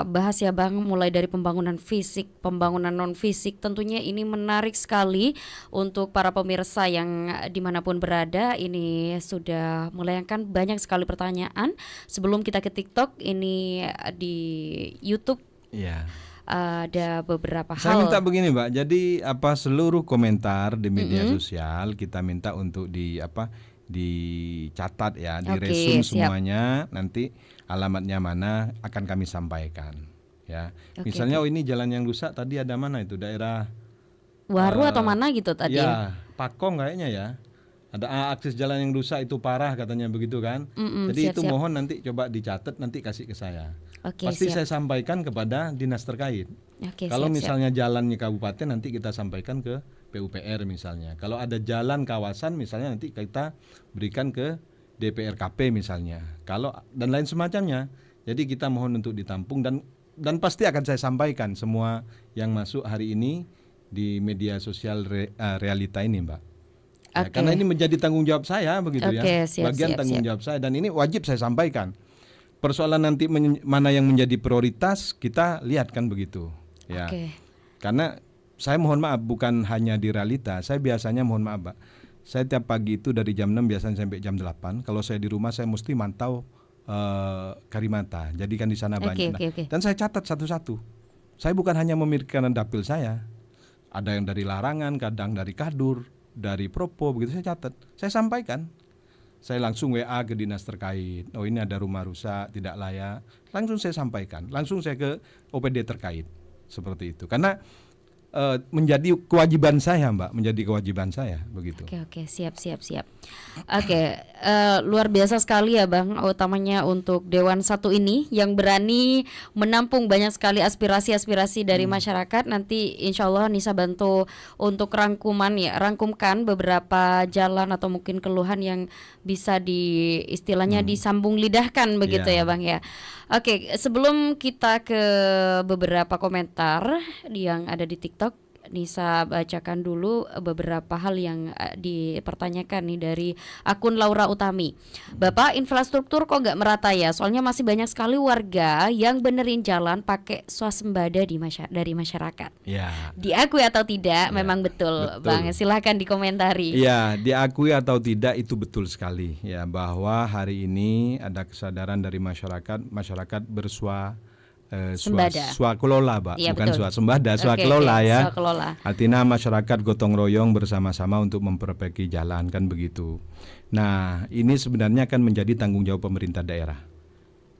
A: bahas ya Bang, mulai dari pembangunan fisik, pembangunan non fisik. Tentunya ini menarik sekali untuk para pemirsa yang dimanapun berada. Ini sudah melayangkan banyak sekali pertanyaan. Sebelum kita ke TikTok, ini di YouTube ada beberapa hal.
B: Saya minta begini Mbak, jadi seluruh komentar di media sosial kita minta untuk dicatat ya, diresum semuanya, nanti alamatnya mana akan kami sampaikan ya. Misalnya ini jalan yang rusak tadi ada mana itu daerah
A: Waru atau mana gitu tadi?
B: Ya, Pakong kayaknya ya. Ada akses jalan yang rusak itu parah katanya begitu kan. Jadi itu mohon nanti coba dicatat, nanti kasih ke saya. Pasti saya sampaikan kepada dinas terkait. Kalau misalnya jalannya kabupaten nanti kita sampaikan ke PUPR misalnya. Kalau ada jalan kawasan misalnya nanti kita berikan ke DPRKP misalnya. Kalau dan lain semacamnya. Jadi kita mohon untuk ditampung dan pasti akan saya sampaikan semua yang masuk hari ini di media sosial realita ini, Mbak. Ya, karena ini menjadi tanggung jawab saya begitu ya. Bagian tanggung jawab saya dan ini wajib saya sampaikan. Persoalan nanti mana yang menjadi prioritas kita lihat kan begitu. Ya. Karena saya mohon maaf bukan hanya di realita, saya biasanya mohon maaf, Pak. Saya tiap pagi itu dari jam 6 biasanya sampai jam 8. Kalau saya di rumah saya mesti mantau Karimata. Jadi kan di sana banyak. Dan saya catat satu-satu. Saya bukan hanya memikirkan dapil saya. Ada yang dari larangan, kadang dari kadur, dari Propo, begitu saya catat, saya sampaikan, saya langsung WA ke dinas terkait, oh ini ada rumah rusak, tidak layak, langsung saya sampaikan, langsung saya ke OPD terkait, seperti itu, karena menjadi kewajiban saya, Mbak, menjadi kewajiban saya, begitu.
A: Oke, siap. Luar biasa sekali ya, Bang, utamanya untuk Dewan 1 ini yang berani menampung banyak sekali aspirasi-aspirasi dari masyarakat. Nanti insya Allah Nisa bantu untuk rangkumkan beberapa jalan atau mungkin keluhan yang bisa istilahnya disambung lidahkan begitu ya, Bang ya. Oke, sebelum kita ke beberapa komentar yang ada di TikTok, Nisa bacakan dulu beberapa hal yang dipertanyakan nih dari akun Laura Utami. Bapak, infrastruktur kok nggak merata ya? Soalnya masih banyak sekali warga yang benerin jalan pakai swasembada dari masyarakat. Ya. Diakui atau tidak? Memang betul, Bang. Silahkan dikomentari.
B: Ya, diakui atau tidak itu betul sekali ya, bahwa hari ini ada kesadaran dari masyarakat swakelola, Pak, ya, bukan swasembada, swakelola ya. Artinya masyarakat gotong royong bersama-sama untuk memperbaiki jalan kan begitu. Nah, ini sebenarnya akan menjadi tanggung jawab pemerintah daerah.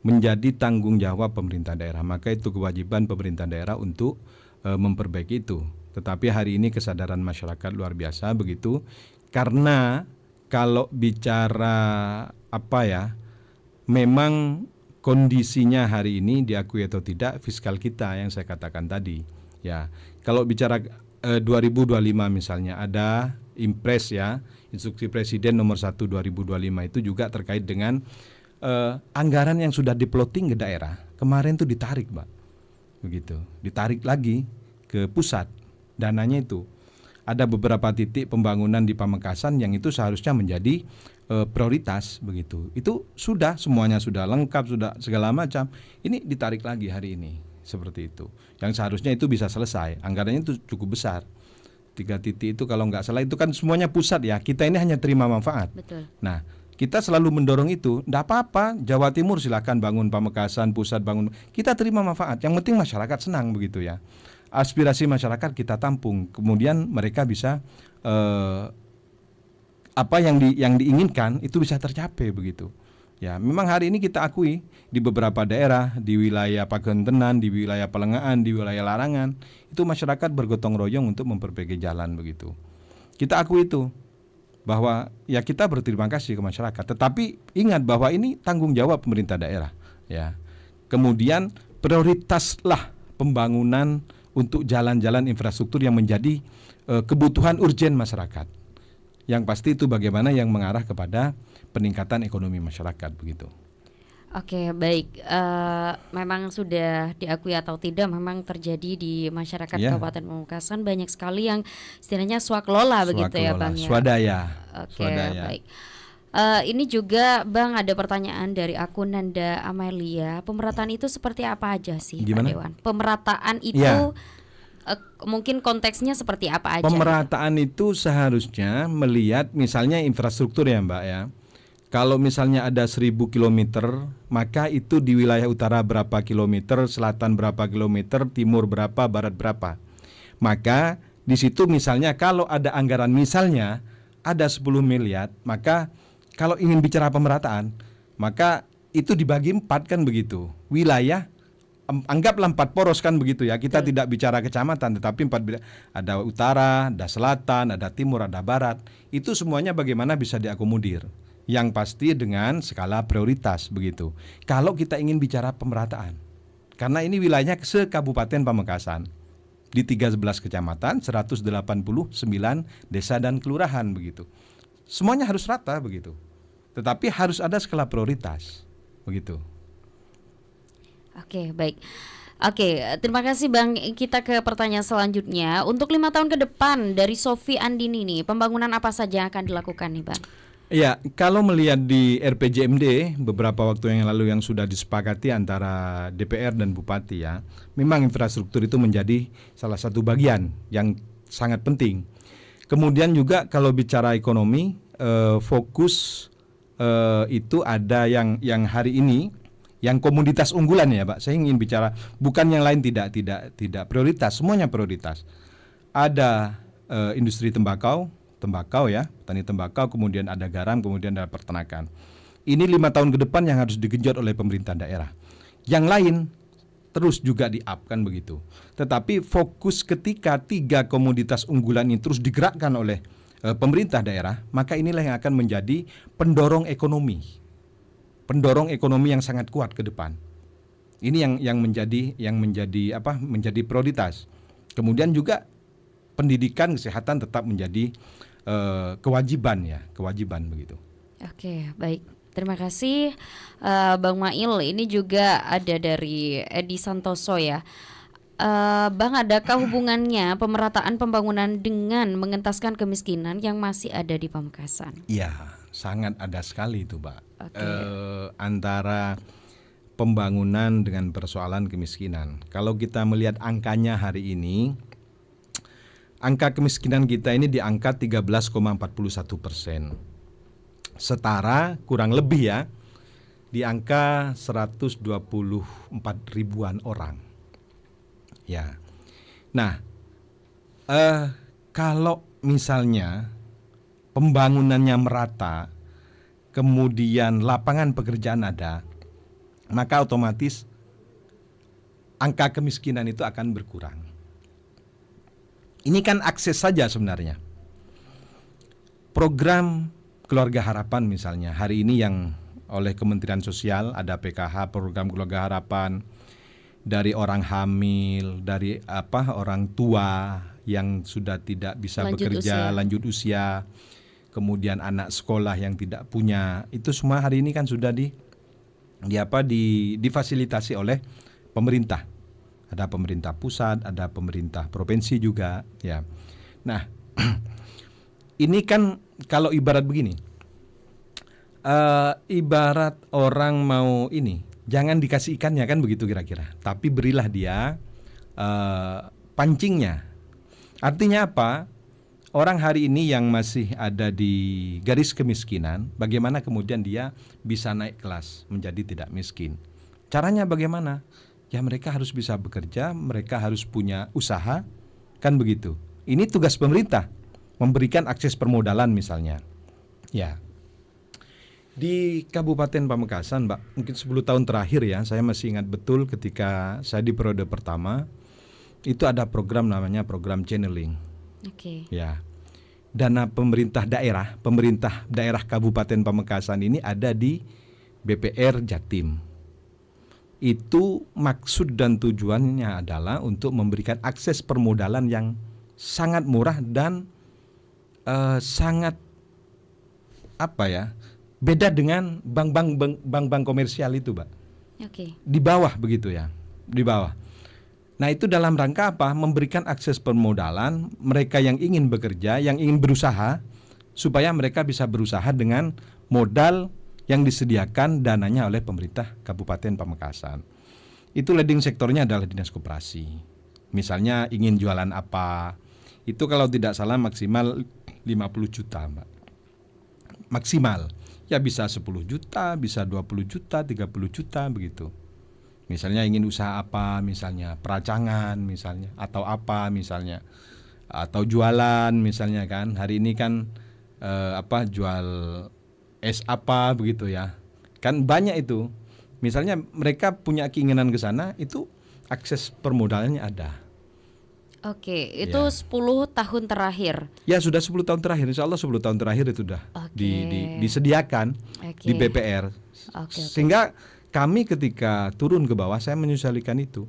B: Menjadi tanggung jawab pemerintah daerah. Maka itu kewajiban pemerintah daerah untuk memperbaiki itu. Tetapi hari ini kesadaran masyarakat luar biasa begitu. Karena kalau bicara memang kondisinya hari ini diakui atau tidak fiskal kita yang saya katakan tadi. Ya, kalau bicara 2025 misalnya ada Impres ya, Instruksi Presiden nomor 1 2025 itu juga terkait dengan anggaran yang sudah diploting ke daerah. Kemarin itu ditarik, Pak. Begitu. Ditarik lagi ke pusat. Dananya itu ada beberapa titik pembangunan di Pamekasan yang itu seharusnya menjadi prioritas begitu. Itu sudah semuanya sudah lengkap, sudah segala macam. Ini ditarik lagi hari ini seperti itu. Yang seharusnya itu bisa selesai. Anggarannya itu cukup besar. 3 titik itu kalau nggak salah itu kan semuanya pusat ya. Kita ini hanya terima manfaat.
A: Betul.
B: Nah, kita selalu mendorong itu. Nggak apa-apa. Jawa Timur silakan bangun Pamekasan, pusat bangun. Kita terima manfaat. Yang penting masyarakat senang begitu ya. Aspirasi masyarakat kita tampung. Kemudian mereka bisa apa yang diinginkan itu bisa tercapai begitu. Ya, memang hari ini kita akui di beberapa daerah, di wilayah Pagentenan, di wilayah Pelengahan, di wilayah Larangan, itu masyarakat bergotong royong untuk memperbaiki jalan begitu. Kita akui itu bahwa ya kita berterima kasih ke masyarakat, tetapi ingat bahwa ini tanggung jawab pemerintah daerah, ya. Kemudian prioritaslah pembangunan untuk jalan-jalan infrastruktur yang menjadi kebutuhan urgen masyarakat. Yang pasti itu bagaimana yang mengarah kepada peningkatan ekonomi masyarakat begitu.
A: Oke, baik. Memang sudah diakui atau tidak, memang terjadi di masyarakat Kabupaten Pamekasan banyak sekali yang istilahnya swakelola begitu ya, Bang ya.
B: Swadaya.
A: Oke, baik. Ini juga, Bang, ada pertanyaan dari akun Nanda Amelia. Pemerataan itu seperti apa aja sih, Pak Dewan? Pemerataan itu mungkin konteksnya seperti apa aja?
B: Pemerataan itu seharusnya melihat misalnya infrastruktur ya, Mbak ya. Kalau misalnya ada 1000 kilometer, maka itu di wilayah utara berapa kilometer, selatan berapa kilometer, timur berapa, barat berapa. Maka di situ misalnya kalau ada anggaran misalnya ada 10 miliar, maka kalau ingin bicara pemerataan, maka itu dibagi 4 kan begitu. Wilayah anggaplah 4 poros kan begitu ya. Kita tidak bicara kecamatan, tetapi ada utara, ada selatan, ada timur, ada barat. Itu semuanya bagaimana bisa diakomodir. Yang pasti dengan skala prioritas begitu. Kalau kita ingin bicara pemerataan, karena ini wilayahnya se-Kabupaten Pamekasan. Di 13 kecamatan, 189 desa dan kelurahan begitu. Semuanya harus rata begitu. Tetapi harus ada skala prioritas begitu.
A: Oke, baik. Oke, terima kasih Bang. Kita ke pertanyaan selanjutnya. Untuk 5 tahun ke depan dari Sofi Andini nih, pembangunan apa saja yang akan dilakukan nih Bang?
B: Ya, kalau melihat di RPJMD beberapa waktu yang lalu yang sudah disepakati antara DPR dan Bupati ya, memang infrastruktur itu menjadi salah satu bagian yang sangat penting. Kemudian juga kalau bicara ekonomi, fokus itu ada yang hari ini yang komoditas unggulan ya Pak. Saya ingin bicara bukan yang lain tidak prioritas, semuanya prioritas. Ada industri tembakau ya, petani tembakau, kemudian ada garam, kemudian ada peternakan. Ini 5 tahun ke depan yang harus digenjot oleh pemerintah daerah. Yang lain terus juga di-up kan begitu. Tetapi fokus ketika 3 komoditas unggulan ini terus digerakkan oleh pemerintah daerah, maka inilah yang akan menjadi pendorong ekonomi yang sangat kuat ke depan. Ini yang menjadi prioritas. Kemudian juga pendidikan kesehatan tetap menjadi kewajiban begitu.
A: Oke, baik. Terima kasih Bang Mail. Ini juga ada dari Edi Santoso ya. Bang, adakah hubungannya pemerataan pembangunan dengan mengentaskan kemiskinan yang masih ada di Pamekasan?
B: Iya, sangat ada sekali itu, Pak. Antara pembangunan dengan persoalan kemiskinan. Kalau kita melihat angkanya hari ini, angka kemiskinan kita ini di angka 13,41%. Setara kurang lebih ya di angka 124 ribuan orang. Ya. Nah, kalau misalnya pembangunannya merata, kemudian lapangan pekerjaan ada, maka otomatis angka kemiskinan itu akan berkurang. Ini kan akses saja sebenarnya. Program Keluarga Harapan misalnya, hari ini yang oleh Kementerian Sosial ada PKH, program Keluarga Harapan, dari orang hamil, dari orang tua yang sudah tidak bisa lanjut usia, kemudian anak sekolah yang tidak punya, itu semua hari ini kan sudah difasilitasi oleh pemerintah. Ada pemerintah pusat, ada pemerintah provinsi juga, ya. Nah, ini kan kalau ibarat begini, ibarat orang mau ini, jangan dikasih ikannya kan begitu kira-kira, tapi berilah dia pancingnya. Artinya apa? Orang hari ini yang masih ada di garis kemiskinan, bagaimana kemudian dia bisa naik kelas menjadi tidak miskin? Caranya bagaimana? Ya mereka harus bisa bekerja, mereka harus punya usaha, kan begitu. Ini tugas pemerintah, memberikan akses permodalan misalnya. Ya, di Kabupaten Pamekasan, Mbak, mungkin 10 tahun terakhir ya, saya masih ingat betul ketika saya di periode pertama, itu ada program namanya program channeling.
A: Oke.
B: Ya, dana pemerintah daerah Kabupaten Pamekasan ini ada di BPR Jatim. Itu maksud dan tujuannya adalah untuk memberikan akses permodalan yang sangat murah dan sangat beda dengan bank-bank komersial itu, Pak.
A: Oke.
B: Di bawah begitu ya, di bawah. Nah, itu dalam rangka apa? Memberikan akses permodalan mereka yang ingin bekerja, yang ingin berusaha, supaya mereka bisa berusaha dengan modal yang disediakan dananya oleh pemerintah Kabupaten Pamekasan. Itu leading sektornya adalah dinas koperasi. Misalnya ingin jualan apa, itu kalau tidak salah maksimal 50 juta, Mbak. Maksimal. Ya bisa 10 juta, bisa 20 juta, 30 juta begitu. Misalnya ingin usaha apa, misalnya peracangan misalnya, atau apa misalnya, atau jualan misalnya kan. Hari ini kan jual es begitu ya. Kan banyak itu. Misalnya mereka punya keinginan ke sana, itu akses permodalannya ada.
A: Oke, itu 10 tahun terakhir.
B: Ya sudah 10 tahun terakhir, insya Allah 10 tahun terakhir itu sudah disediakan di BPR. Sehingga kami ketika turun ke bawah saya menyesuaikan itu.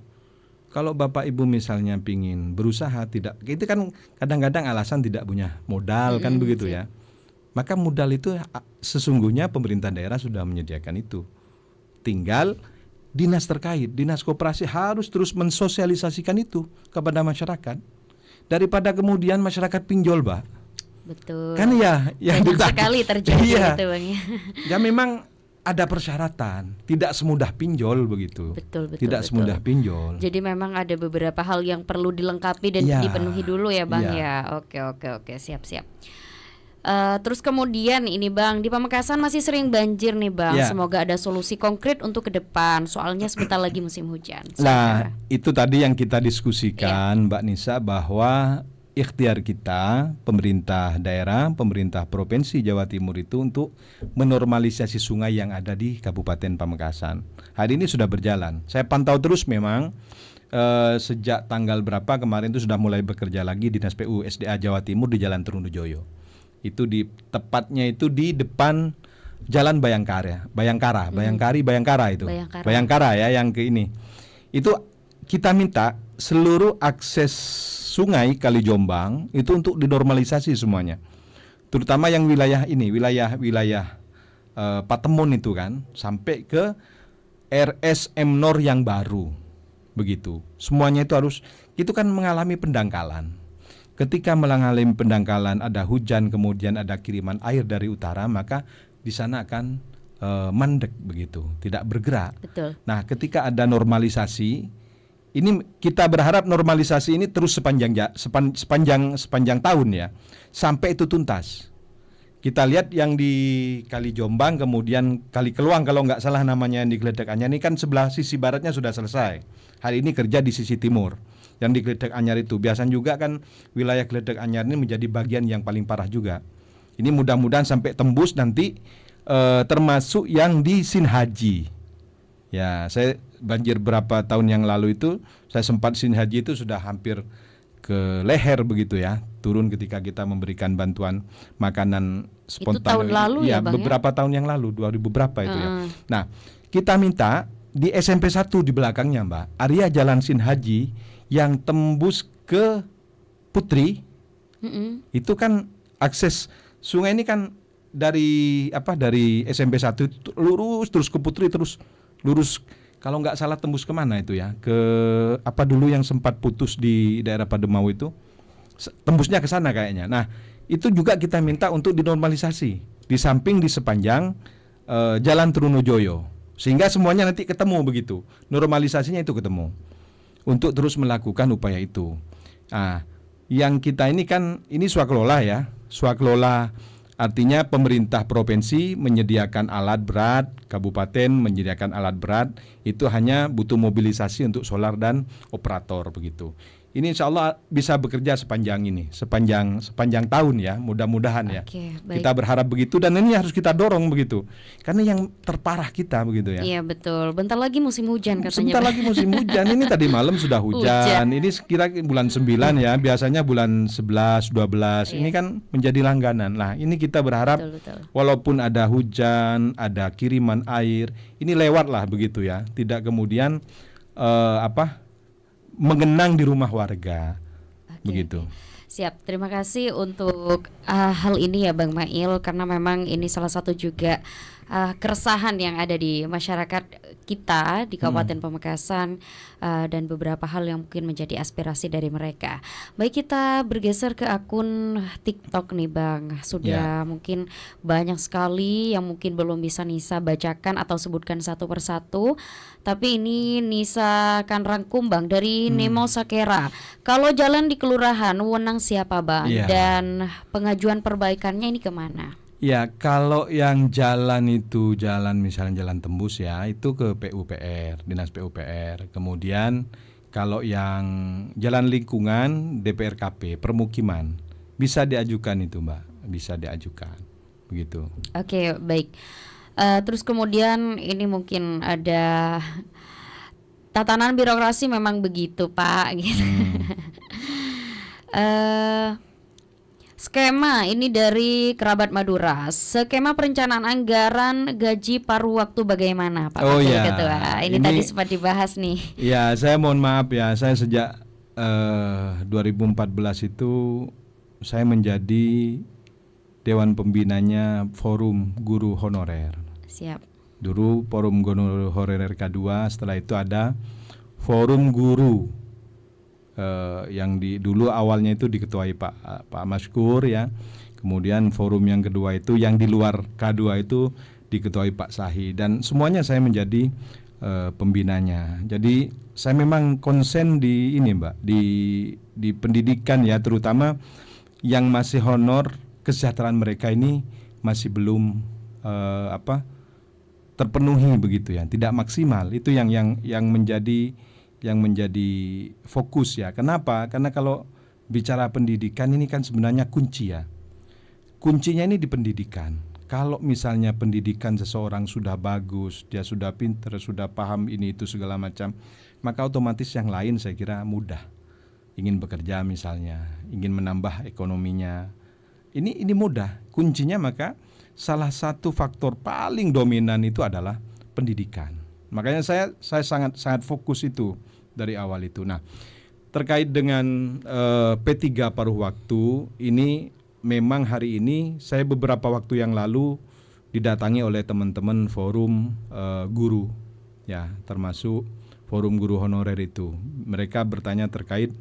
B: Kalau Bapak Ibu misalnya pingin berusaha tidak, itu kan kadang-kadang alasan tidak punya modal kan begitu ya. Maka modal itu sesungguhnya pemerintah daerah sudah menyediakan itu. Tinggal dinas terkait, dinas koperasi harus terus mensosialisasikan itu kepada masyarakat. Daripada kemudian masyarakat pinjol, Mbak.
A: Betul.
B: Kan ya, yang
A: banyak sekali terjadi itu, Bang.
B: Ya memang ada persyaratan, tidak semudah pinjol begitu.
A: Betul.
B: Semudah pinjol.
A: Jadi memang ada beberapa hal yang perlu dilengkapi dan dipenuhi dulu ya, Bang ya. Oke, siap. Terus kemudian ini Bang, di Pamekasan masih sering banjir nih Bang. Semoga ada solusi konkret untuk ke depan. Soalnya sebentar lagi musim hujan.
B: Nah, itu tadi yang kita diskusikan Mbak Nisa, bahwa ikhtiar kita, pemerintah daerah, pemerintah Provinsi Jawa Timur itu untuk menormalisasi sungai yang ada di Kabupaten Pamekasan. Hari ini sudah berjalan. Saya pantau terus memang sejak tanggal berapa kemarin itu sudah mulai bekerja lagi Dinas PU SDA Jawa Timur di Jalan Trunojoyo. Itu tepatnya itu di depan Jalan Bayangkara itu. Bayangkara ya yang ke ini. Itu kita minta seluruh akses sungai Kali Jombang itu untuk dinormalisasi semuanya. Terutama yang wilayah ini, wilayah Patemon itu kan, sampai ke RSM Nor yang baru. Begitu. Semuanya itu kan mengalami pendangkalan. Ketika mengalami pendangkalan, ada hujan, kemudian ada kiriman air dari utara, maka di sana akan mandek begitu, tidak bergerak.
A: Betul.
B: Nah, ketika ada normalisasi, ini kita berharap normalisasi ini terus sepanjang tahun ya, sampai itu tuntas. Kita lihat yang di Kali Jombang, kemudian Kali Keluang kalau nggak salah namanya yang di Gledek Anyar ini kan sebelah sisi baratnya sudah selesai. Hari ini kerja di sisi timur. Yang di Gledek Anyar itu biasanya juga kan wilayah Gledek Anyar ini menjadi bagian yang paling parah juga. Ini mudah-mudahan sampai tembus nanti termasuk yang di Sinhaji. Ya, saya banjir berapa tahun yang lalu itu saya sempat Sinhaji itu sudah hampir ke leher begitu ya, turun ketika kita memberikan bantuan makanan spontan.
A: Itu tahun lalu ya, Bang?
B: Beberapa tahun yang lalu, 2000 berapa itu ya. Nah, kita minta di SMP 1 di belakangnya, Mbak, area Jalan Sinhaji yang tembus ke Putri, itu kan akses sungai ini kan dari SMP 1 lurus terus ke Putri, terus lurus kalau nggak salah tembus kemana itu ya, ke apa dulu yang sempat putus di daerah Pademau itu, tembusnya ke sana kayaknya. Nah, itu juga kita minta untuk dinormalisasi di samping di sepanjang Jalan Trunojoyo, sehingga semuanya nanti ketemu begitu, normalisasinya itu ketemu. Untuk terus melakukan upaya itu. Nah, yang kita ini kan ini swakelola ya. Swakelola artinya pemerintah provinsi menyediakan alat berat, kabupaten menyediakan alat berat, itu hanya butuh mobilisasi untuk solar dan operator begitu. Ini insya Allah bisa bekerja sepanjang tahun ya, mudah-mudahan ya. Kita berharap begitu dan ini harus kita dorong begitu. Karena yang terparah kita begitu ya.
A: Iya betul. Bentar lagi musim hujan katanya.
B: Bentar lagi musim hujan. Ini tadi malam sudah hujan. Ini sekira bulan 9 ya. Biasanya bulan 11, 12. Ini kan menjadi langganan. Nah, ini kita berharap walaupun ada hujan, ada kiriman air, ini lewatlah begitu ya. Tidak kemudian mengenang di rumah warga. Begitu.
A: Siap, terima kasih untuk hal ini ya Bang Mail, karena memang ini salah satu juga keresahan yang ada di masyarakat kita di Kabupaten Pamekasan, dan beberapa hal yang mungkin menjadi aspirasi dari mereka. Baik, kita bergeser ke akun TikTok nih Bang. Sudah mungkin banyak sekali yang mungkin belum bisa Nisa bacakan atau sebutkan satu persatu. Tapi ini Nisa akan rangkum Bang dari Nemo Sakera. Kalau jalan di kelurahan, wewenang siapa Bang? Dan pengajuan perbaikannya ini kemana?
B: Ya, kalau yang jalan itu misalnya jalan tembus ya, itu ke PUPR, Dinas PUPR. Kemudian kalau yang jalan lingkungan, DPRKP, permukiman, bisa diajukan itu Mbak, bisa diajukan, begitu.
A: Oke, baik. Terus kemudian ini mungkin ada tatanan birokrasi memang begitu Pak gitu. Skema ini dari kerabat Madura. Skema perencanaan anggaran gaji paruh waktu bagaimana Pak Wakil Ketua? Ini tadi sempat dibahas nih.
B: Ya, saya mohon maaf ya, saya sejak 2014 itu saya menjadi Dewan Pembinanya Forum Guru Honorer.
A: Siap.
B: Dulu Forum Guru Honorer K2, setelah itu ada Forum Guru yang dulu awalnya itu diketuai Pak Maskur ya. Kemudian forum yang kedua itu yang di luar K2 itu diketuai Pak Sahi, dan semuanya saya menjadi pembinanya. Jadi saya memang konsen di ini Mbak, di pendidikan ya, terutama yang masih honor, kesejahteraan mereka ini masih belum terpenuhi begitu ya, tidak maksimal. Itu yang menjadi fokus ya. Kenapa? Karena kalau bicara pendidikan ini kan sebenarnya kunci ya. Kuncinya ini di pendidikan. Kalau misalnya pendidikan seseorang sudah bagus, dia sudah pintar, sudah paham ini itu segala macam, maka otomatis yang lain saya kira mudah. Ingin bekerja misalnya, ingin menambah ekonominya. Ini mudah. Kuncinya maka salah satu faktor paling dominan itu adalah pendidikan. Makanya saya sangat fokus itu dari awal itu. Nah, terkait dengan P3 paruh waktu ini, memang hari ini saya beberapa waktu yang lalu didatangi oleh teman-teman forum guru ya, termasuk forum guru honorer itu. Mereka bertanya terkait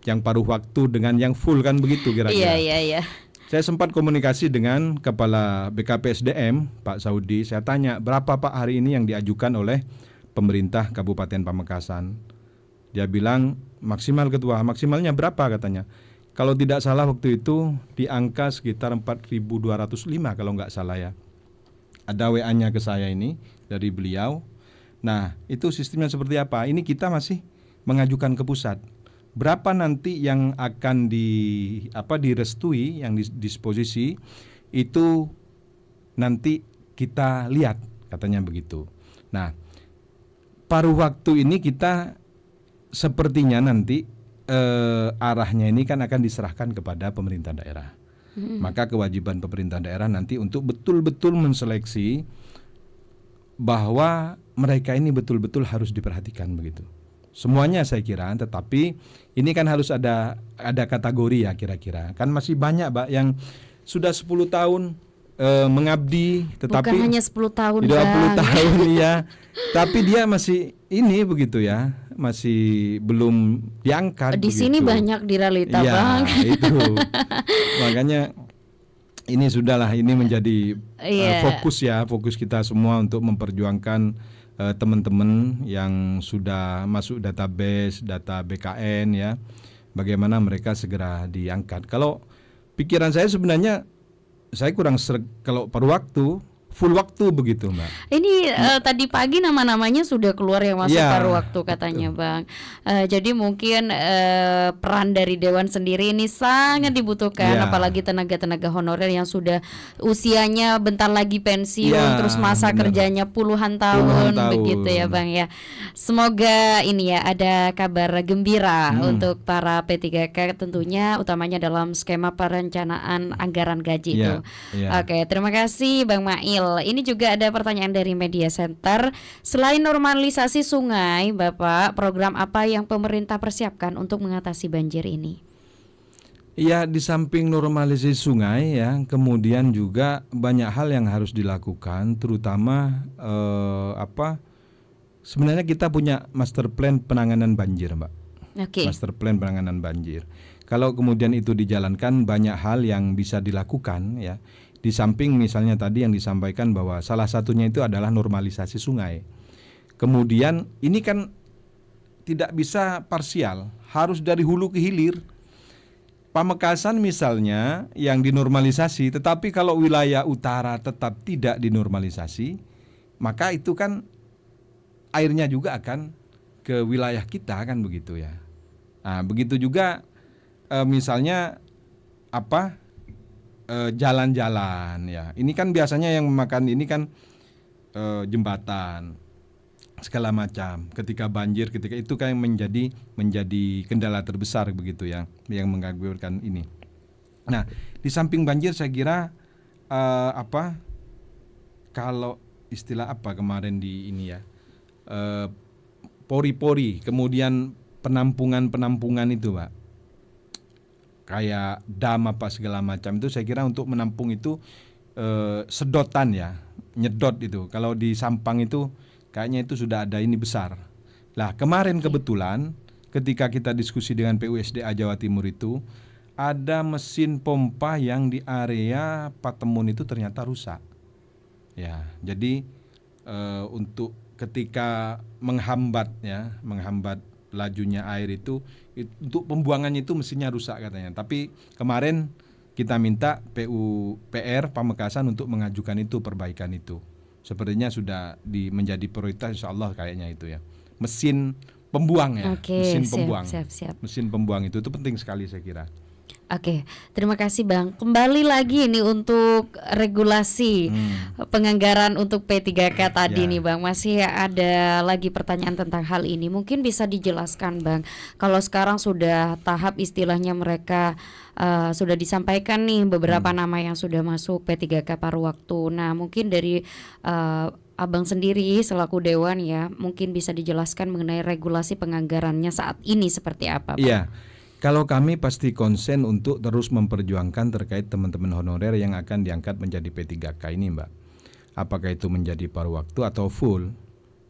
B: yang paruh waktu dengan yang full kan begitu kira-kira.
A: Iya.
B: Saya sempat komunikasi dengan Kepala BKPSDM Pak Saudi. Saya tanya berapa Pak hari ini yang diajukan oleh pemerintah Kabupaten Pamekasan. Dia bilang maksimal Ketua, maksimalnya berapa katanya. Kalau tidak salah waktu itu di angka sekitar 4.205 kalau nggak salah ya. Ada WA-nya ke saya ini dari beliau. Nah itu sistemnya seperti apa? Ini kita masih mengajukan ke pusat. Berapa nanti yang akan direstui, yang disposisi itu nanti kita lihat, katanya begitu. Nah, paruh waktu ini kita sepertinya nanti arahnya ini kan akan diserahkan kepada pemerintah daerah. Maka kewajiban pemerintah daerah nanti untuk betul-betul menseleksi bahwa mereka ini betul-betul harus diperhatikan begitu. Semuanya saya kira, tetapi ini kan harus ada kategori ya kira-kira. Kan masih banyak Mbak yang sudah 10 tahun mengabdi, tetapi
A: bukan hanya 10 tahun
B: 20 tahun ya. Tapi dia masih ini begitu ya, masih belum diangkat.
A: Di begitu. Sini banyak di realita
B: ya,
A: Bang.
B: Itu. Makanya ini sudahlah, ini menjadi fokus kita semua untuk memperjuangkan teman-teman yang sudah masuk database, data BKN ya, bagaimana mereka segera diangkat. Kalau pikiran saya sebenarnya saya kurang kalau paruh waktu, full waktu begitu Mbak.
A: Ini tadi pagi nama-namanya sudah keluar yang masuk paruh waktu katanya Bang. Jadi mungkin peran dari Dewan sendiri ini sangat dibutuhkan, apalagi tenaga-tenaga honorer yang sudah usianya bentar lagi pensiun, terus masa kerjanya puluhan tahun begitu ya Bang ya. Semoga ini ya ada kabar gembira untuk para P3K tentunya, utamanya dalam skema perencanaan anggaran gaji itu. Oke, terima kasih Bang Mail. Ini juga ada pertanyaan dari Media Center. Selain normalisasi sungai, Bapak, program apa yang pemerintah persiapkan untuk mengatasi banjir ini?
B: Ya, di samping normalisasi sungai ya, kemudian juga banyak hal yang harus dilakukan, terutama sebenarnya kita punya master plan penanganan banjir, Mbak. Master plan penanganan banjir. Kalau kemudian itu dijalankan, banyak hal yang bisa dilakukan ya. Di samping misalnya tadi yang disampaikan bahwa salah satunya itu adalah normalisasi sungai. Kemudian ini kan tidak bisa parsial, harus dari hulu ke hilir. Pamekasan misalnya yang dinormalisasi, tetapi kalau wilayah utara tetap tidak dinormalisasi, maka itu kan airnya juga akan ke wilayah kita kan begitu ya. Nah, begitu juga misalnya jalan-jalan ya. Ini kan biasanya yang memakan ini kan jembatan. segala macam. Ketika banjir, ketika itu kan menjadi kendala terbesar begitu ya, yang mengakibatkan ini. Nah, di samping banjir saya kira kalau istilah apa kemarin di ini ya, pori-pori, kemudian penampungan itu Pak, kayak dam apa segala macam itu saya kira untuk menampung itu sedotan ya, nyedot itu. Kalau di Sampang itu kayaknya itu sudah ada ini besar. Lah kemarin kebetulan ketika kita diskusi dengan PUSDA Jawa Timur itu ada mesin pompa yang di area Patemon itu ternyata rusak. Ya, jadi untuk ketika menghambat lajunya air itu untuk pembuangannya itu mesinnya rusak katanya. Tapi kemarin kita minta PUPR Pamekasan untuk mengajukan itu perbaikan itu. Sepertinya sudah menjadi prioritas insyaallah kayaknya itu ya. Mesin pembuang ya, mesin pembuang.
A: Siap.
B: Mesin pembuang itu penting sekali saya kira.
A: Oke, terima kasih Bang. Kembali lagi nih untuk regulasi penganggaran untuk P3K tadi nih Bang. Masih ada lagi pertanyaan tentang hal ini. Mungkin bisa dijelaskan Bang. Kalau sekarang sudah tahap istilahnya mereka sudah disampaikan nih beberapa nama yang sudah masuk P3K paruh waktu. Nah, mungkin dari Abang sendiri selaku Dewan ya, mungkin bisa dijelaskan mengenai regulasi penganggarannya saat ini seperti apa Bang?
B: Iya. Kalau kami pasti konsen untuk terus memperjuangkan terkait teman-teman honorer yang akan diangkat menjadi P3K ini Mbak. Apakah itu menjadi paruh waktu atau full.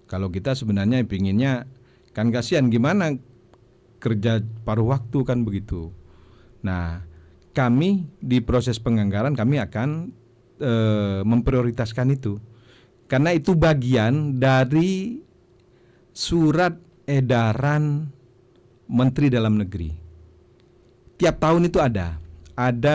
B: Kalau kita sebenarnya pinginnya kan kasihan gimana kerja paruh waktu kan begitu. Nah kami di proses penganggaran kami akan memprioritaskan itu. Karena itu bagian dari surat edaran Menteri Dalam Negeri. Tiap tahun itu ada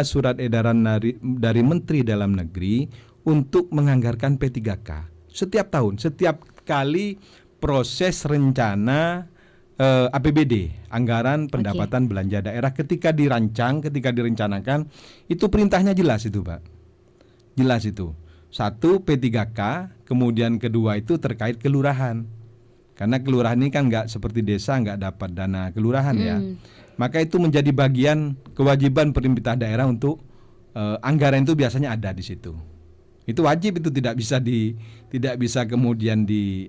B: surat edaran dari Menteri Dalam Negeri untuk menganggarkan P3K. Setiap tahun, setiap kali proses rencana APBD, anggaran pendapatan belanja daerah ketika direncanakan, itu perintahnya jelas itu Pak. Jelas itu. Satu P3K, kemudian kedua itu terkait kelurahan. Karena kelurahan ini kan nggak seperti desa, nggak dapat dana kelurahan ya. Maka itu menjadi bagian kewajiban pemerintah daerah untuk anggaran itu biasanya ada di situ. Itu wajib, itu tidak bisa kemudian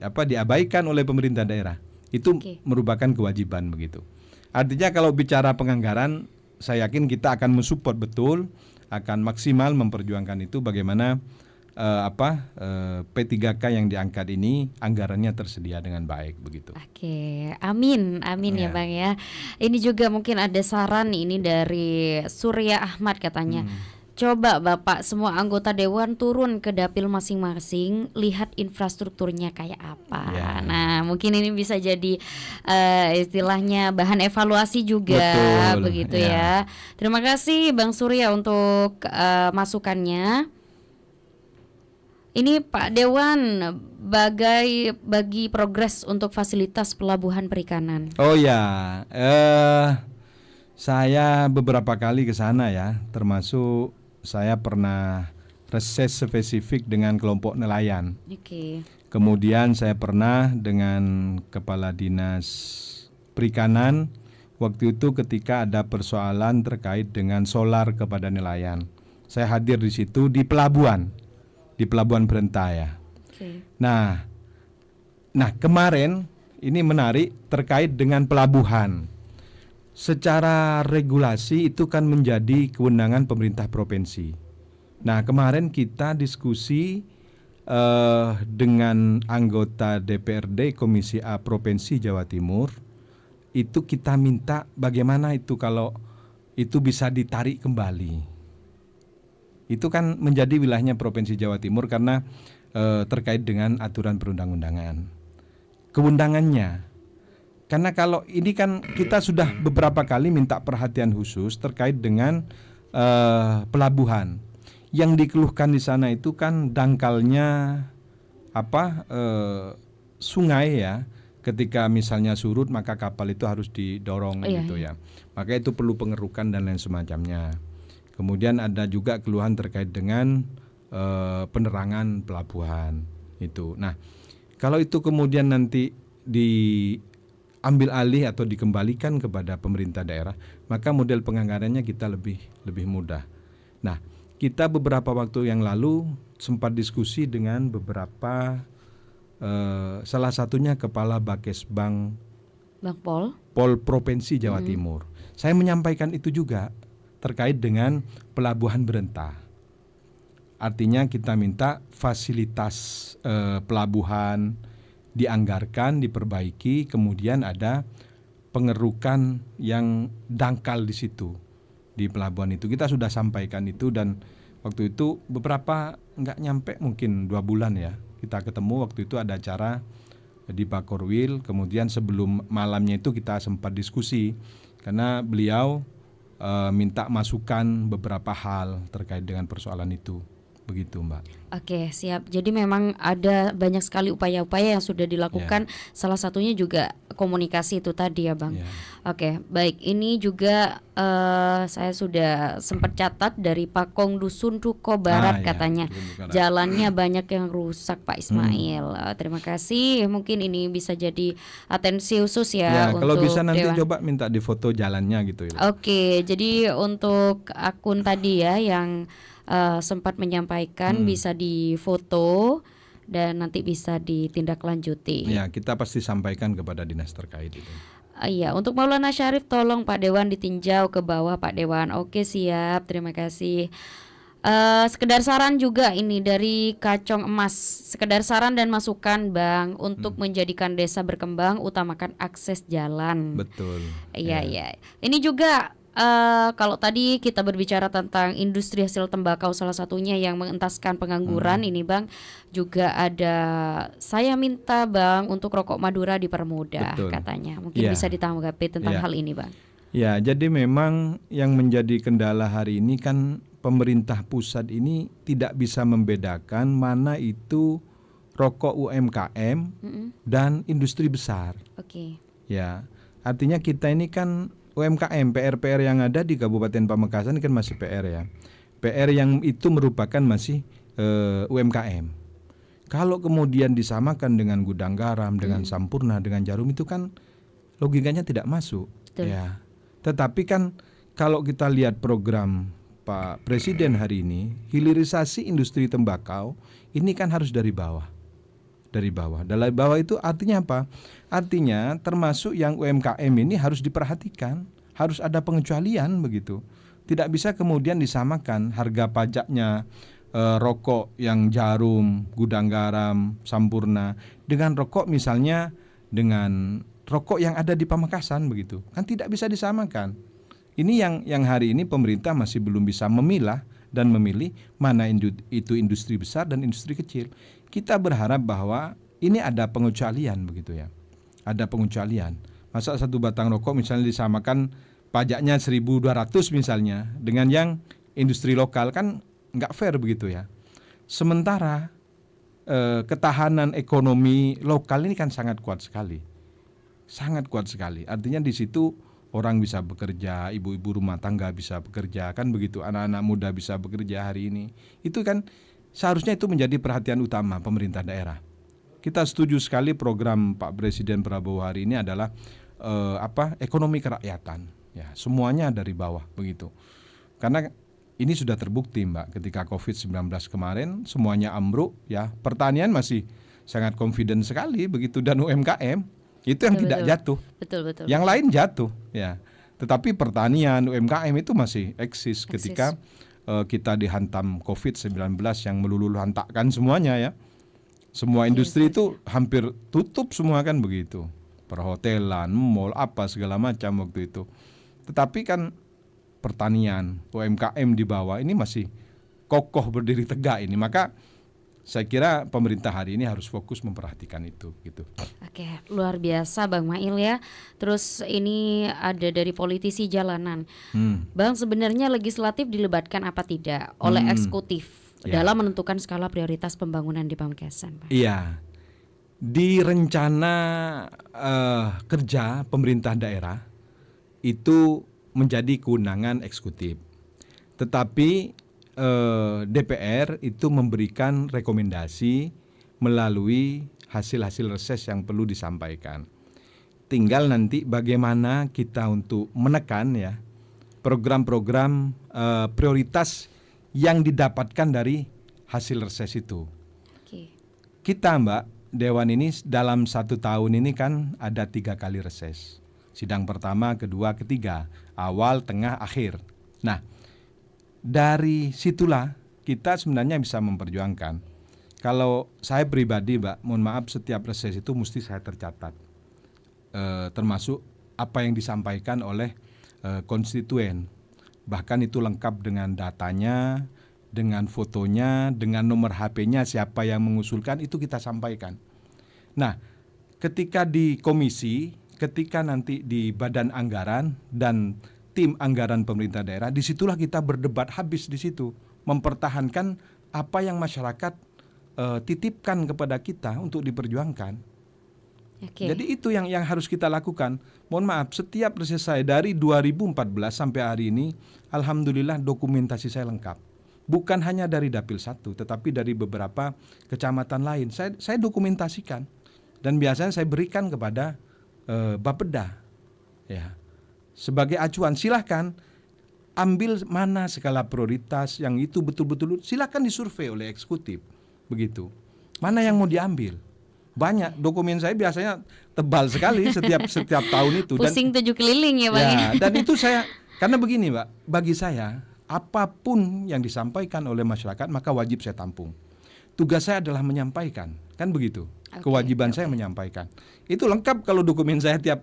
B: diabaikan oleh pemerintah daerah. Itu merupakan kewajiban begitu. Artinya kalau bicara penganggaran, saya yakin kita akan mensupport betul, akan maksimal memperjuangkan itu bagaimana P3K yang diangkat ini anggarannya tersedia dengan baik begitu.
A: Oke, amin ya Bang ya. Ini juga mungkin ada saran ini dari Surya Ahmad katanya. Coba Bapak semua anggota dewan turun ke dapil masing-masing, lihat infrastrukturnya kayak apa. Nah, mungkin ini bisa jadi istilahnya bahan evaluasi juga. Betul, begitu ya. Terima kasih Bang Surya untuk masukannya. Ini Pak Dewan, bagi progres untuk fasilitas pelabuhan perikanan.
B: Oh ya, saya beberapa kali ke sana ya, termasuk saya pernah reses spesifik dengan kelompok nelayan. Kemudian saya pernah dengan Kepala Dinas Perikanan waktu itu ketika ada persoalan terkait dengan solar kepada nelayan. Saya hadir di situ di pelabuhan Brenta ya. Nah kemarin ini menarik terkait dengan pelabuhan. Secara regulasi itu kan menjadi kewenangan pemerintah provinsi. Nah kemarin kita diskusi dengan anggota DPRD Komisi A Provinsi Jawa Timur. Itu kita minta bagaimana itu kalau itu bisa ditarik kembali. Itu kan menjadi wilayahnya Provinsi Jawa Timur karena terkait dengan aturan perundang-undangan. Kewenangannya. Karena kalau ini kan kita sudah beberapa kali minta perhatian khusus terkait dengan pelabuhan. Yang dikeluhkan di sana itu kan dangkalnya sungai ya. Ketika misalnya surut maka kapal itu harus didorong gitu ya. Maka itu perlu pengerukan dan lain semacamnya. Kemudian ada juga keluhan terkait dengan penerangan pelabuhan itu. Nah, Kalau itu kemudian nanti diambil alih atau dikembalikan kepada pemerintah daerah, maka model penganggarannya kita lebih mudah. Nah, kita beberapa waktu yang lalu sempat diskusi dengan beberapa salah satunya kepala Bakesbang Pol Provinsi Jawa Timur. Saya menyampaikan itu juga terkait dengan pelabuhan Berenta. Artinya kita minta fasilitas pelabuhan dianggarkan, diperbaiki, kemudian ada pengerukan yang dangkal di situ, di pelabuhan itu. Kita sudah sampaikan itu, dan waktu itu beberapa nggak nyampe mungkin 2 bulan ya, kita ketemu. Waktu itu ada acara di Bakorwil, kemudian sebelum malamnya itu kita sempat diskusi karena beliau minta masukan beberapa hal terkait dengan persoalan itu. Begitu, Mbak.
A: Oke, siap. Jadi memang ada banyak sekali upaya-upaya yang sudah dilakukan. Salah satunya juga komunikasi itu tadi ya, Bang. Oke, baik. Ini juga saya sudah sempat catat dari Pakong Dusun Ruko Barat katanya. Jalannya banyak yang rusak, Pak Ismail. Terima kasih. Mungkin ini bisa jadi atensi khusus ya untuk
B: kalau bisa nanti
A: Dewan.
B: coba minta difoto jalannya gitu ya.
A: Oke, jadi untuk akun tadi ya yang sempat menyampaikan bisa difoto dan nanti bisa ditindaklanjuti.
B: Ya, kita pasti sampaikan kepada dinas terkait itu.
A: Iya, untuk Maulana Syarif tolong Pak Dewan ditinjau ke bawah Pak Dewan. Oke, siap, terima kasih. Sekedar saran juga ini dari Kacong Emas. Sekedar saran dan masukan Bang untuk menjadikan desa berkembang, utamakan akses jalan.
B: Betul.
A: Iya. Ini juga kalau tadi kita berbicara tentang industri hasil tembakau salah satunya yang mengentaskan pengangguran ini Bang, juga ada saya minta Bang untuk rokok Madura dipermudah. Betul. Katanya. Mungkin bisa ditanggapi tentang hal ini Bang.
B: Ya, jadi memang yang menjadi kendala hari ini kan pemerintah pusat ini tidak bisa membedakan mana itu rokok UMKM dan industri besar.
A: Oke.
B: Ya, artinya kita ini kan UMKM, PR yang ada di Kabupaten Pamekasan kan masih PR ya. PR yang itu merupakan masih UMKM. Kalau kemudian disamakan dengan gudang garam, dengan Sampurna, dengan Jarum, itu kan logikanya tidak masuk.
A: Betul.
B: Ya. Tetapi kan kalau kita lihat program Pak Presiden hari ini, hilirisasi industri tembakau ini kan harus dari bawah. Dari bawah itu artinya apa? Artinya termasuk yang UMKM ini harus diperhatikan, harus ada pengecualian begitu. Tidak bisa kemudian disamakan harga pajaknya rokok yang Jarum, gudang garam, Sampurna dengan rokok misalnya dengan rokok yang ada di Pamekasan begitu. Kan tidak bisa disamakan. Ini yang hari ini pemerintah masih belum bisa memilah dan memilih mana itu industri besar dan industri kecil. Kita berharap bahwa ini ada pengecualian begitu ya. Ada pengecualian. Masa satu batang rokok misalnya disamakan pajaknya 1.200 misalnya dengan yang industri lokal, kan nggak fair begitu ya. Sementara ketahanan ekonomi lokal ini kan sangat kuat sekali. Sangat kuat sekali. Artinya di situ orang bisa bekerja, ibu-ibu rumah tangga bisa bekerja, kan begitu, anak-anak muda bisa bekerja hari ini. Itu kan seharusnya itu menjadi perhatian utama pemerintah daerah. Kita setuju sekali program Pak Presiden Prabowo hari ini adalah ekonomi kerakyatan. Ya, semuanya dari bawah begitu. Karena ini sudah terbukti Mbak, ketika COVID-19 kemarin semuanya ambruk ya, pertanian masih sangat confident sekali begitu, dan UMKM itu yang tidak jatuh.
A: Betul.
B: Yang lain jatuh ya. Tetapi pertanian, UMKM itu masih eksis ketika kita dihantam COVID-19 yang meluluh lantakkan semuanya ya. Semua industri itu hampir tutup semua kan begitu. Perhotelan, mall, apa segala macam waktu itu. Tetapi kan pertanian, UMKM di bawah ini masih kokoh berdiri tegak ini. Maka saya kira pemerintah hari ini harus fokus memperhatikan itu gitu.
A: Oke, luar biasa Bang Mail ya. Terus ini ada dari politisi jalanan. Bang, sebenarnya legislatif dilibatkan apa tidak oleh eksekutif dalam menentukan skala prioritas pembangunan di Pamekasan, Bang?
B: Iya. Di rencana kerja pemerintah daerah itu menjadi kewenangan eksekutif. Tetapi DPR itu memberikan rekomendasi melalui hasil-hasil reses yang perlu disampaikan. Tinggal nanti bagaimana kita untuk menekan ya program-program prioritas yang didapatkan dari hasil reses itu. Kita Mbak, Dewan ini dalam 1 tahun ini kan ada 3 kali reses. Sidang pertama, kedua, ketiga, awal, tengah, akhir. Nah, dari situlah kita sebenarnya bisa memperjuangkan. Kalau saya pribadi Mbak, mohon maaf, setiap reses itu mesti saya tercatat. Termasuk apa yang disampaikan oleh konstituen. Bahkan itu lengkap dengan datanya, dengan fotonya, dengan nomor HP-nya, siapa yang mengusulkan, itu kita sampaikan. Nah, ketika di komisi, ketika nanti di badan anggaran dan tim anggaran pemerintah daerah, disitulah kita berdebat habis di situ, mempertahankan apa yang masyarakat titipkan kepada kita untuk diperjuangkan. Jadi itu yang harus kita lakukan. Mohon maaf, setiap reses saya dari 2014 sampai hari ini, alhamdulillah dokumentasi saya lengkap. Bukan hanya dari Dapil 1, tetapi dari beberapa kecamatan lain. Saya dokumentasikan dan biasanya saya berikan kepada Bapeda. Ya. Sebagai acuan, silahkan ambil mana skala prioritas yang itu betul-betul, silahkan disurvei oleh eksekutif. Begitu. Mana yang mau diambil? Banyak, dokumen saya biasanya tebal sekali setiap tahun itu.
A: Pusing 7 keliling ya Bang.
B: Ya, dan itu saya, karena begini Mbak, bagi saya apapun yang disampaikan oleh masyarakat maka wajib saya tampung. Tugas saya adalah menyampaikan, kan begitu. Kewajiban saya menyampaikan. Itu lengkap kalau dokumen saya tiap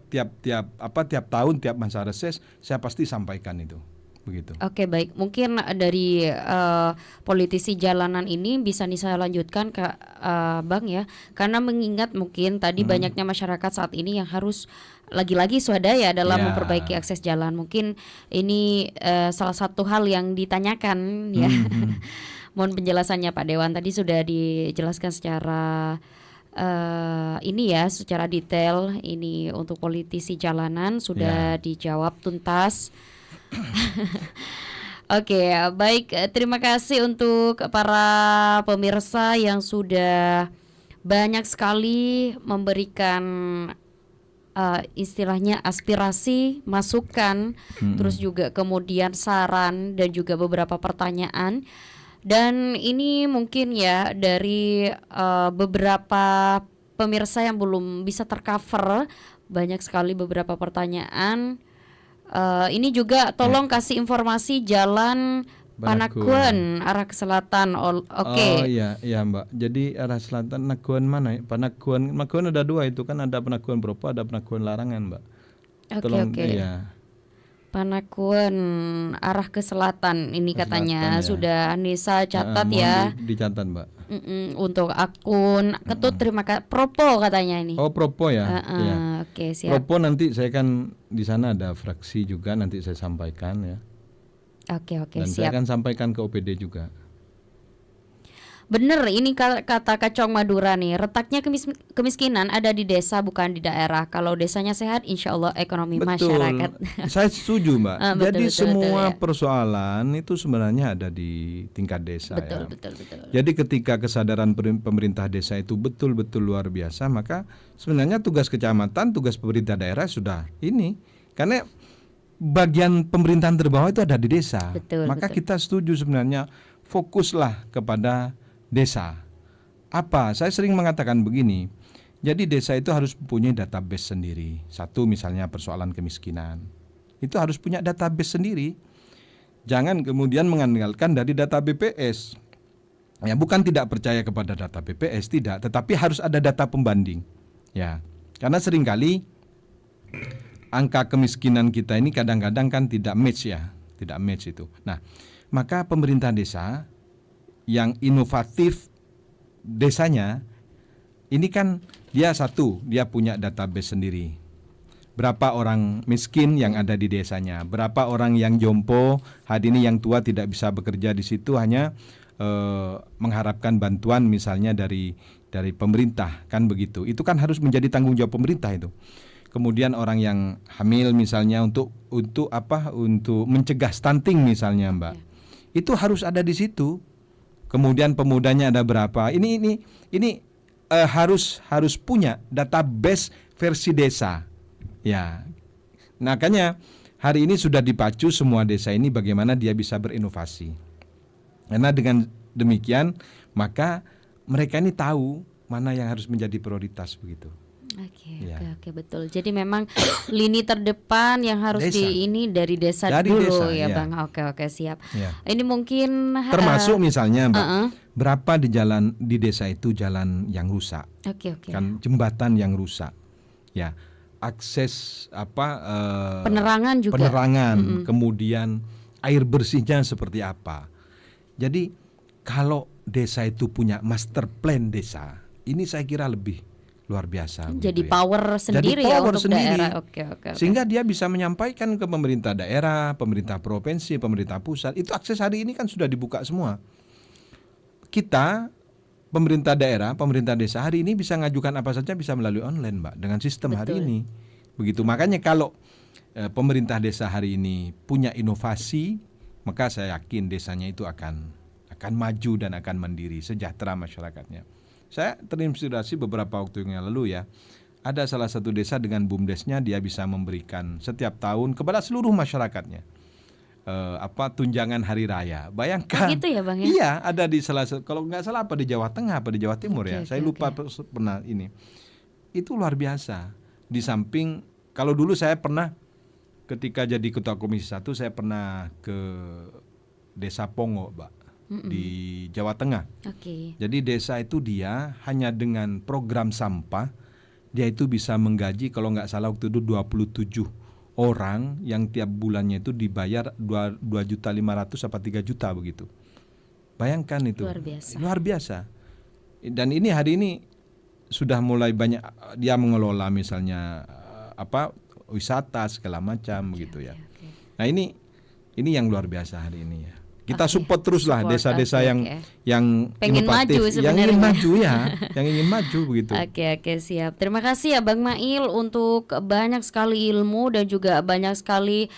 B: tahun, tiap masa reses saya pasti sampaikan itu. Begitu.
A: Oke, baik. Mungkin dari politisi jalanan ini bisa nih saya lanjutkan ke Bang ya. Karena mengingat mungkin tadi banyaknya masyarakat saat ini yang harus lagi-lagi swadaya dalam memperbaiki akses jalan. Mungkin ini salah satu hal yang ditanyakan ya. Mohon penjelasannya Pak Dewan. Tadi sudah dijelaskan secara secara detail. Ini untuk politisi jalanan sudah dijawab tuntas. Oke, baik. Terima kasih untuk para pemirsa yang sudah banyak sekali memberikan istilahnya aspirasi, masukan, terus juga kemudian saran dan juga beberapa pertanyaan. Dan ini mungkin ya dari beberapa pemirsa yang belum bisa tercover, banyak sekali beberapa pertanyaan. Ini juga tolong kasih informasi jalan Panakuen arah ke selatan.
B: Oh iya Mbak. Jadi arah selatan Panakuen mana ya? Panakuen ada 2 itu kan, ada Panakuen Propo, ada Panakuen Larangan Mbak.
A: Oke.
B: Iya.
A: Panakuen arah ke selatan ini katanya selatan, sudah Anissa catat ya.
B: Dicatat Mbak.
A: Untuk akun Ketut terima kasih. Propo katanya ini.
B: Oh Propo ya.
A: Iya. Oke, siap.
B: Propo nanti saya kan di sana ada fraksi juga, nanti saya sampaikan ya.
A: Oke,
B: dan
A: siap.
B: saya akan sampaikan ke OPD juga.
A: Bener, ini kata Kacong Madura nih, retaknya kemiskinan ada di desa bukan di daerah. Kalau desanya sehat, insya Allah ekonomi masyarakat.
B: Saya setuju Mbak. Jadi semua
A: betul,
B: persoalan itu sebenarnya ada di tingkat desa.
A: Betul.
B: Jadi ketika kesadaran pemerintah desa itu betul-betul luar biasa, maka sebenarnya tugas kecamatan, tugas pemerintah daerah sudah ini. Karena bagian pemerintahan terbawah itu ada di desa. Maka kita setuju sebenarnya fokuslah kepada desa. Apa? Saya sering mengatakan begini. Jadi desa itu harus mempunyai database sendiri. Satu misalnya persoalan kemiskinan. Itu harus punya database sendiri. Jangan kemudian mengandalkan dari data BPS. Ya, bukan tidak percaya kepada data BPS, tidak, tetapi harus ada data pembanding. Ya. Karena seringkali angka kemiskinan kita ini kadang-kadang kan tidak match ya, tidak match itu. Nah, maka pemerintah desa yang inovatif desanya ini kan dia punya database sendiri. Berapa orang miskin yang ada di desanya, berapa orang yang jompo, hari ini yang tua tidak bisa bekerja di situ, hanya mengharapkan bantuan misalnya dari pemerintah, kan begitu. Itu kan harus menjadi tanggung jawab pemerintah itu. Kemudian orang yang hamil misalnya untuk mencegah stunting misalnya Mbak. Itu harus ada di situ. Kemudian pemudanya ada berapa? Ini harus punya database versi desa. Ya, makanya hari ini sudah dipacu semua desa ini bagaimana dia bisa berinovasi. Karena dengan demikian maka mereka ini tahu mana yang harus menjadi prioritas begitu.
A: Oke, betul. Jadi memang lini terdepan yang harus
B: Desa.
A: dari desa
B: Dari
A: dulu
B: desa,
A: ya
B: ya.
A: Bang. Oke, siap.
B: Ya.
A: Ini mungkin
B: Termasuk misalnya Mbak, berapa di desa itu jalan yang rusak,
A: Oke.
B: kan jembatan yang rusak, ya akses
A: Penerangan juga.
B: Kemudian air bersihnya seperti apa. Jadi kalau desa itu punya master plan desa, ini saya kira lebih luar biasa.
A: Jadi
B: gitu ya.
A: power sendiri
B: Jadi
A: ya
B: power
A: untuk
B: sendiri.
A: daerah. Oke.
B: Sehingga dia bisa menyampaikan ke pemerintah daerah, pemerintah provinsi, pemerintah pusat. Itu akses hari ini kan sudah dibuka semua. Kita pemerintah daerah, pemerintah desa hari ini bisa ngajukan apa saja bisa melalui online, Mbak, dengan sistem hari ini. Begitu. Makanya kalau pemerintah desa hari ini punya inovasi, maka saya yakin desanya itu akan maju dan akan mandiri, sejahtera masyarakatnya. Saya terinspirasi beberapa waktu yang lalu ya. Ada salah satu desa dengan BUMDesnya dia bisa memberikan setiap tahun kepada seluruh masyarakatnya tunjangan hari raya. Bayangkan.
A: Gitu ya Bang ya?
B: Iya, ada di kalau nggak salah di Jawa Tengah di Jawa Timur ya. Saya lupa pernah ini. Itu luar biasa. Di samping kalau dulu saya pernah ketika jadi ketua komisi 1 saya pernah ke Desa Pongo, Mbak. Di Jawa Tengah. Jadi desa itu dia hanya dengan program sampah dia itu bisa menggaji kalau nggak salah waktu itu 27 orang yang tiap bulannya itu dibayar 2.500.000 apa 3 juta begitu. Bayangkan itu. Luar biasa. Dan ini hari ini sudah mulai banyak dia mengelola misalnya wisata segala macam begitu ya. Nah, ini yang luar biasa hari ini ya. Kita support teruslah desa-desa yang
A: pengen
B: inovatif,
A: maju
B: yang ingin maju ya, yang ingin maju begitu.
A: Oke, siap. Terima kasih ya Bang Mail untuk banyak sekali ilmu dan juga banyak sekali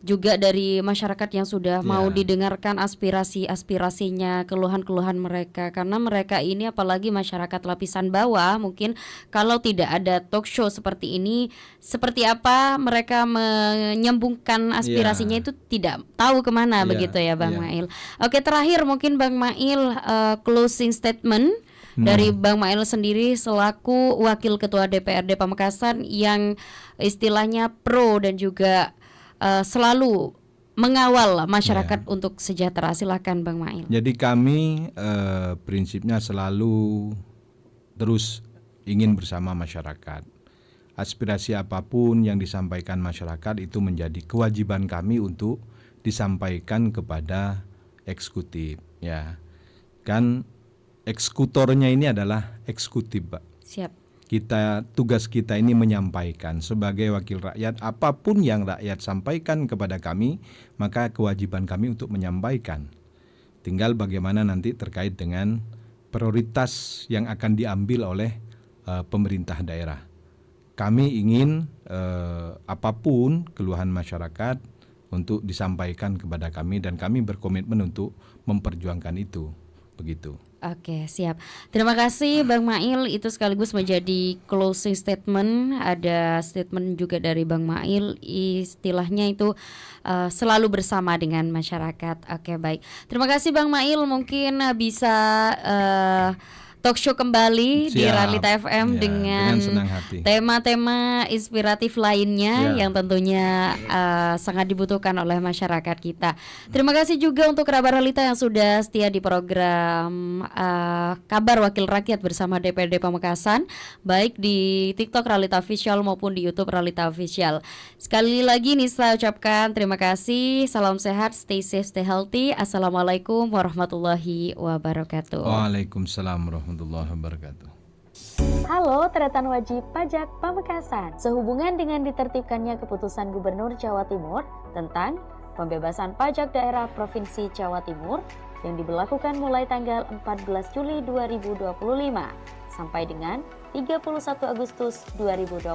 A: juga dari masyarakat yang sudah mau didengarkan aspirasinya, keluhan-keluhan mereka. Karena mereka ini apalagi masyarakat lapisan bawah, mungkin kalau tidak ada talk show seperti ini, seperti apa mereka menyambungkan aspirasinya itu tidak tahu kemana begitu ya Bang Mail. Oke, terakhir mungkin Bang Mail closing statement dari Bang Mail sendiri selaku Wakil Ketua DPRD Pamekasan yang istilahnya pro dan juga selalu mengawal masyarakat untuk sejahtera. Silakan Bang Mail.
B: Jadi kami prinsipnya selalu terus ingin bersama masyarakat. Aspirasi apapun yang disampaikan masyarakat itu menjadi kewajiban kami untuk disampaikan kepada eksekutif ya. Kan eksekutornya ini adalah eksekutif, Pak.
A: Siap.
B: Tugas kita ini menyampaikan sebagai wakil rakyat apapun yang rakyat sampaikan kepada kami, maka kewajiban kami untuk menyampaikan. Tinggal bagaimana nanti terkait dengan prioritas yang akan diambil oleh pemerintah daerah. Kami ingin apapun keluhan masyarakat untuk disampaikan kepada kami dan kami berkomitmen untuk memperjuangkan itu. Begitu.
A: Oke, siap. Terima kasih Bang Mail. Itu sekaligus menjadi closing statement. Ada statement juga dari Bang Mail. Istilahnya itu selalu bersama dengan masyarakat. Oke, baik. Terima kasih Bang Mail. Mungkin bisa talk show kembali di Realita FM dengan tema-tema inspiratif lainnya yang tentunya sangat dibutuhkan oleh masyarakat kita. Terima kasih juga untuk kerabat Realita yang sudah setia di program Kabar Wakil Rakyat bersama DPRD Pamekasan, baik di TikTok Realita Official maupun di YouTube Realita Official. Sekali lagi nih saya ucapkan terima kasih. Salam sehat, stay safe, stay healthy. Assalamualaikum warahmatullahi wabarakatuh.
B: Waalaikumsalam warahmatullahi wabarakatuh.
M: Halo Tretan Wajib Pajak Pamekasan. Sehubungan dengan ditertibkannya keputusan Gubernur Jawa Timur tentang pembebasan pajak daerah Provinsi Jawa Timur yang diberlakukan mulai tanggal 14 Juli 2025 sampai dengan 31 Agustus 2025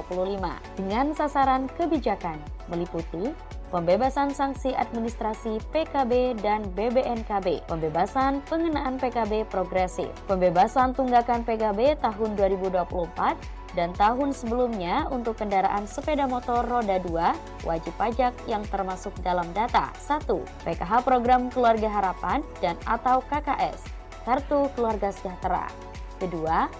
M: dengan sasaran kebijakan meliputi pembebasan sanksi administrasi PKB dan BBNKB, pembebasan pengenaan PKB progresif, pembebasan tunggakan PKB tahun 2024 dan tahun sebelumnya untuk kendaraan sepeda motor roda 2 wajib pajak yang termasuk dalam data 1. PKH Program Keluarga Harapan dan atau KKS, Kartu Keluarga Sejahtera. Kedua,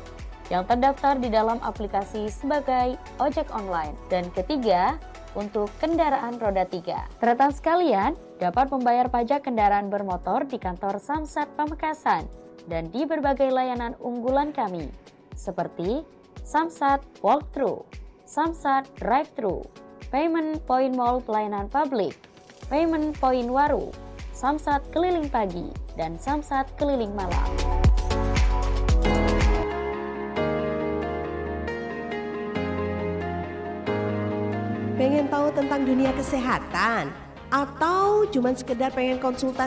M: yang terdaftar di dalam aplikasi sebagai ojek online. Dan ketiga, untuk kendaraan roda 3. Rekan sekalian, dapat membayar pajak kendaraan bermotor di kantor Samsat Pamekasan dan di berbagai layanan unggulan kami, seperti Samsat Walkthrough, Samsat Drive-Thru, Payment Point Mall Pelayanan Publik, Payment Point Waru, Samsat Keliling Pagi, dan Samsat Keliling Malam.
C: Pengen tahu tentang dunia kesehatan? Atau cuma sekedar pengen konsultasi